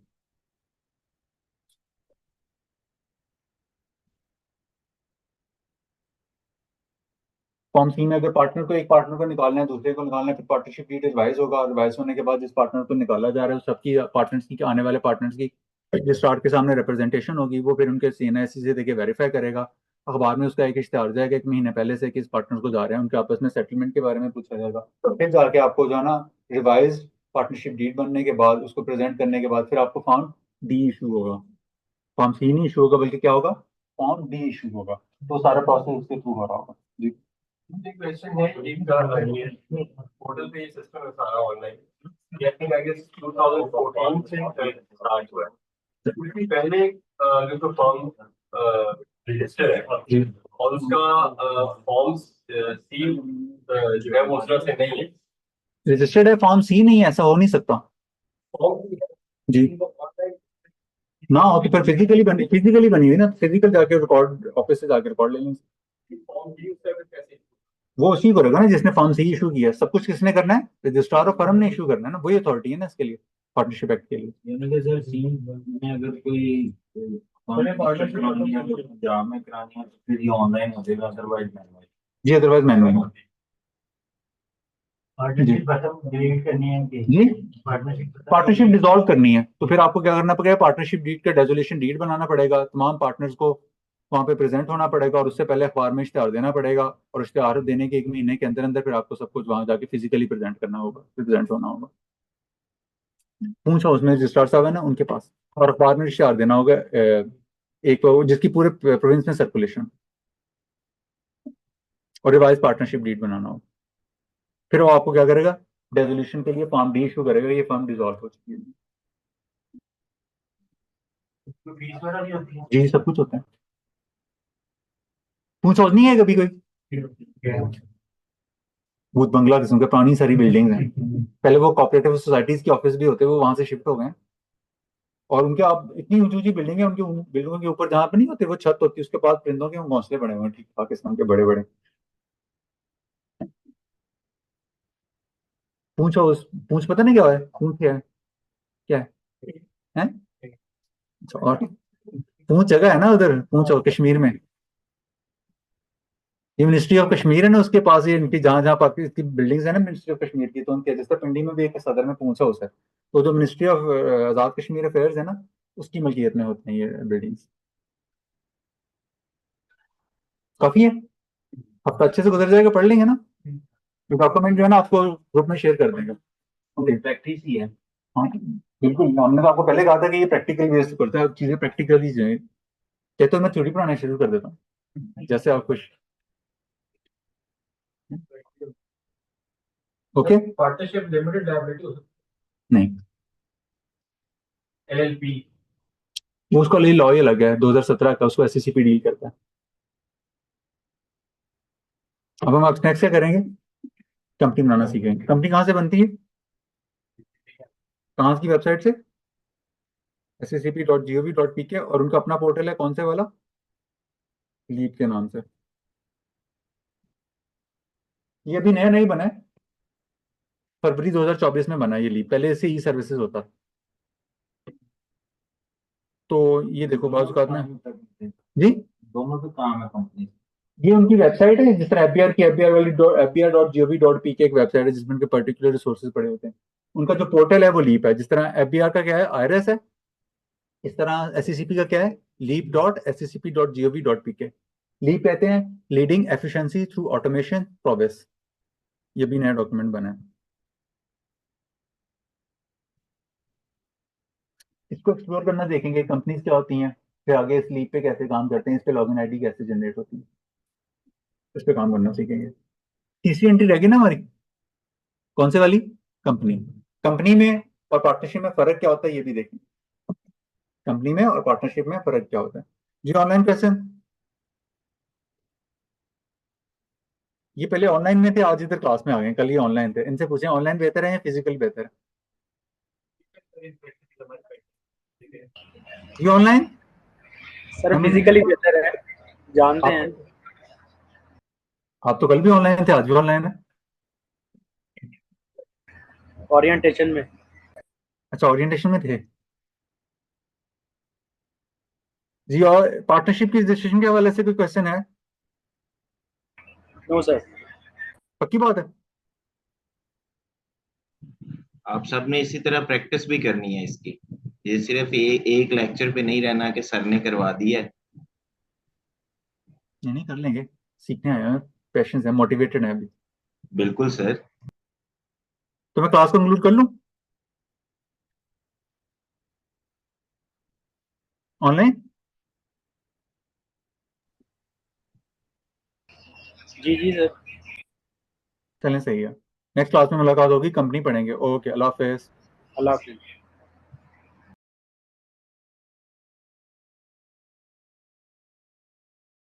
Speaker 1: Form C में अगर पार्टनर को, एक पार्टनर को निकालना है, दूसरे को निकालना है, फिर पार्टनरशिप डीड रिवाइज होगा, और रिवाइज होने के बाद जिस पार्टनर को निकाला जा रहा है सबकी पार्टनर्स की, आने वाले पार्टनर्स की रजिस्ट्रार के सामने रिप्रेजेंटेशन होगी, वो फिर उनके सीएनआईसी से देके वेरीफाई करेगा। अखबार में उसका एक इश्तेहार जाएगा 1 महीने पहले से, किस पार्टनर्स को जा रहे हैं, उनके आपस में सेटलमेंट के बारे में पूछा जाएगा। फिर जाके आपको जो है ना, रिवाइज पार्टनरशिप डीड बनने के बाद उसको प्रेजेंट करने के बाद फिर आपको फॉर्म डी इशू होगा। फॉर्म सी नहीं इशू होगा, बल्कि क्या होगा, फॉर्म डी इशू होगा। तो सारा प्रोसेस उसके थ्रू हो रहा होगा जी।
Speaker 2: मुझे क्वेश्चन है, एक ये पोर्टल पे ये सिस्टम है सारा ऑनलाइन, ये आई थिंक आई गेस 2014 से स्टार्ट हुआ है। उसके पहले जो तो फॉर्म रजिस्टर है और उसका फॉर्म सी जो है वो उस तरह से नहीं है।
Speaker 1: रजिस्टर्ड है, फॉर्म सी नहीं है, ऐसा हो नहीं सकता
Speaker 2: फॉर्म
Speaker 1: जी। ना हो तो फिर फिजिकली बनी हुई ना, फिजिकल जाके रिकॉर्ड, ऑफिस से जाके रिकॉर्ड ले लेंगे।
Speaker 2: फॉर्म डी उसका कैसे?
Speaker 1: वो उसी करेगा ना जिसने फॉर्म सी इशू किया है। सब कुछ किसने करना है, रजिस्ट्रार ऑफ फर्म ने इशू करना है ना, वही अथॉरिटी है ना इसके लिए, पार्टनरशिप एक्ट के लिए।
Speaker 5: यानी कि सर सीन में अगर कोई पार्टनरशिप करानी है, पंजाब में करानी है, तो फिर ये ऑनलाइन हो जाएगा, अदरवाइज मैनुअल।
Speaker 1: जी अदरवाइज मैनुअल
Speaker 5: पार्टनरशिप खत्म डिलीट करनी है कि
Speaker 1: जी।
Speaker 5: पार्टनरशिप
Speaker 1: पार्टनरशिप डिसॉल्व करनी है तो फिर आपको क्या करना पड़ेगा, पार्टनरशिप डीड का डेजोल्यूशन डीड बनाना पड़ेगा, तमाम पार्टनर्स को वहां पे प्रेजेंट होना पड़ेगा, और उससे पहले अखबार में इश्तेहार देना पड़ेगा, और इश्तेहार देने के 1 महीने के अंदर अंदर फिर आपको सब कुछ वहां जाके फिजिकली प्रेजेंट करना होगा, प्रेजेंट होना होगा। पूछा उसमें रजिस्ट्रार साहब है ना उनके पास, और अखबार में इश्तेहार देना होगा, एक जिसकी पूरे प्रोविंस में सर्कुलेशन, और रिवाइज पार्टनरशिप डीड बनाना होगा। फिर वो आपको क्या करेगा, डेजोल्यूशन के लिए फॉर्म डी इशू करेगा, ये फॉर्म डिसॉल्व हो चुकी है।
Speaker 5: फीस वगैरह भी होती है।
Speaker 1: जी सब कुछ होता है। पूछ और नहीं है कभी कोई, भूत बंगला किस्म के पुरानी सारी बिल्डिंग हैं, पहले वो कोऑपरेटिव सोसाइटीज के ऑफिस भी होते हैं, वो वहां से शिफ्ट हो गए हैं। और उनके आप इतनी ऊंची ऊंची बिल्डिंग है, उनकी बिल्डिंगों के ऊपर जहाँ पे नहीं होते वो छत होती है, उसके पास परिंदों के घोंसले बने हुए हैं, ठीक ठाक किस्म के बड़े बड़े। पूछो उस, पूछ पता नहीं क्या है, पूछ क्या है, क्या है? अच्छा, और पूछ जगह है ना उधर, पूछ और कश्मीर में, ये मिनिस्ट्री ऑफ कश्मीर है ना, उसके पास ये इनकी जहाँ जहाँ पाकिस्तान की बिल्डिंग्स है ना मिनिस्ट्री ऑफ कश्मीर की, तो उनके जैसे पिंडी में भी एक सदर में पूछा उसे, तो जो ministry of Azad Kashmir affairs है ना, उसकी मलकियत में होती हैं ये बिल्डिंग्स। काफी है, हफ्ता अच्छे से गुजर जाएगा, पढ़ लेंगे ना, तो डॉक्यूमेंट जो है ना आपको ग्रुप में शेयर कर देंगे। ओके
Speaker 5: प्रैक्टिस ही है।
Speaker 1: हाँ बिल्कुल, हमने तो आपको पहले कहा था कि ये प्रैक्टिकल बेस करता है, अब चीजें प्रैक्टिकल ही जाए, कहते हो मैं थ्योरी पढ़ाना शुरू कर देता हूँ, जैसे आप खुश। ओके
Speaker 5: पार्टनरशिप लिमिटेड लायबिलिटी हो
Speaker 1: नहीं,
Speaker 5: एलएलपी।
Speaker 1: वो उसका लिए लॉ ही अलग है, 2017 का, उसको एससीसीपी डील करता है। अब हम नेक्स्ट क्या करेंगे, कंपनी बनाना सीखेंगे। कंपनी कहाँ से बनती है, कहाँ की वेबसाइट से, SCCP.gov.pk, और उनका अपना पोर्टल है, कौन से वाला, लीप के नाम से। ये अभी नया नहीं बना है, फरवरी 2024 में बना है ये लीप, पहले से ई सर्विसेज होता। तो ये देखो बाजू का जी,
Speaker 5: दोनों के काम है कंपनी।
Speaker 1: ये उनकी वेबसाइट है, जिस तरह एफबीआर की fbr.gov.pk एक वेबसाइट है जिसमें उनके पर्टिकुलर रिसोर्सेज पड़े होते हैं। उनका जो पोर्टल है वो लीप है, जिस तरह एफबीआर का क्या है, आईआरएस है, इस तरह एससीसीपी का क्या है, leap.scp.gov.pk। लीप कहते हैं leading efficiency through automation progress. ये भी नया डॉक्यूमेंट बना है, इसको एक्सप्लोर करना देखेंगे, कंपनीज क्या होती हैं, फिर आगे इस लीप पे कैसे काम करते हैं, इस पे लॉगिन आईडी कैसे जनरेट होती है, इस पे काम करना सीखेंगे। तीसरी एंट्री रहेगी ना हमारी, कौन से वाली, कंपनी। कंपनी में और पार्टनरशिप में फर्क क्या होता है ये भी देखें, कंपनी में और पार्टनरशिप में फर्क क्या होता है। जी ऑनलाइन क्वेश्चन, ये पहले ऑनलाइन में थे, आज इधर क्लास में आ गए, कल ये ऑनलाइन थे, इनसे पूछें ऑनलाइन बेहतर है या फिजिकल बेहतर है। ये ऑनलाइन
Speaker 3: सर
Speaker 1: हमें-
Speaker 3: फिजिकली बेहतर है, जानते हैं।
Speaker 1: आप तो कल भी ऑनलाइन थे, आज भी ऑनलाइन है।
Speaker 3: ओरिएंटेशन में।
Speaker 1: अच्छा, ओरिएंटेशन में थे जी। और पार्टनरशिप की रजिस्ट्रेशन के हवाले से कोई क्वेश्चन है?
Speaker 3: No sir.
Speaker 1: पक्की बात है?
Speaker 6: आप सबने इसी तरह प्रैक्टिस भी करनी है इसकी, ये सिर्फ एक लेक्चर पे नहीं रहना कि सर ने करवा दिया है।
Speaker 1: नहीं कर लेंगे, सीखने आए हैं, पेशेंस है, मोटिवेटेड है अभी।
Speaker 6: बिल्कुल सर।
Speaker 1: तो मैं क्लास को कंक्लूड कर लूं ऑनलाइन?
Speaker 3: जी जी सर।
Speaker 1: चलें, सही है। नेक्स्ट क्लास में मुलाकात होगी, कंपनी पढ़ेंगे। ओके, अल्लाह हाफिज।
Speaker 3: अल्लाह हाफिज़।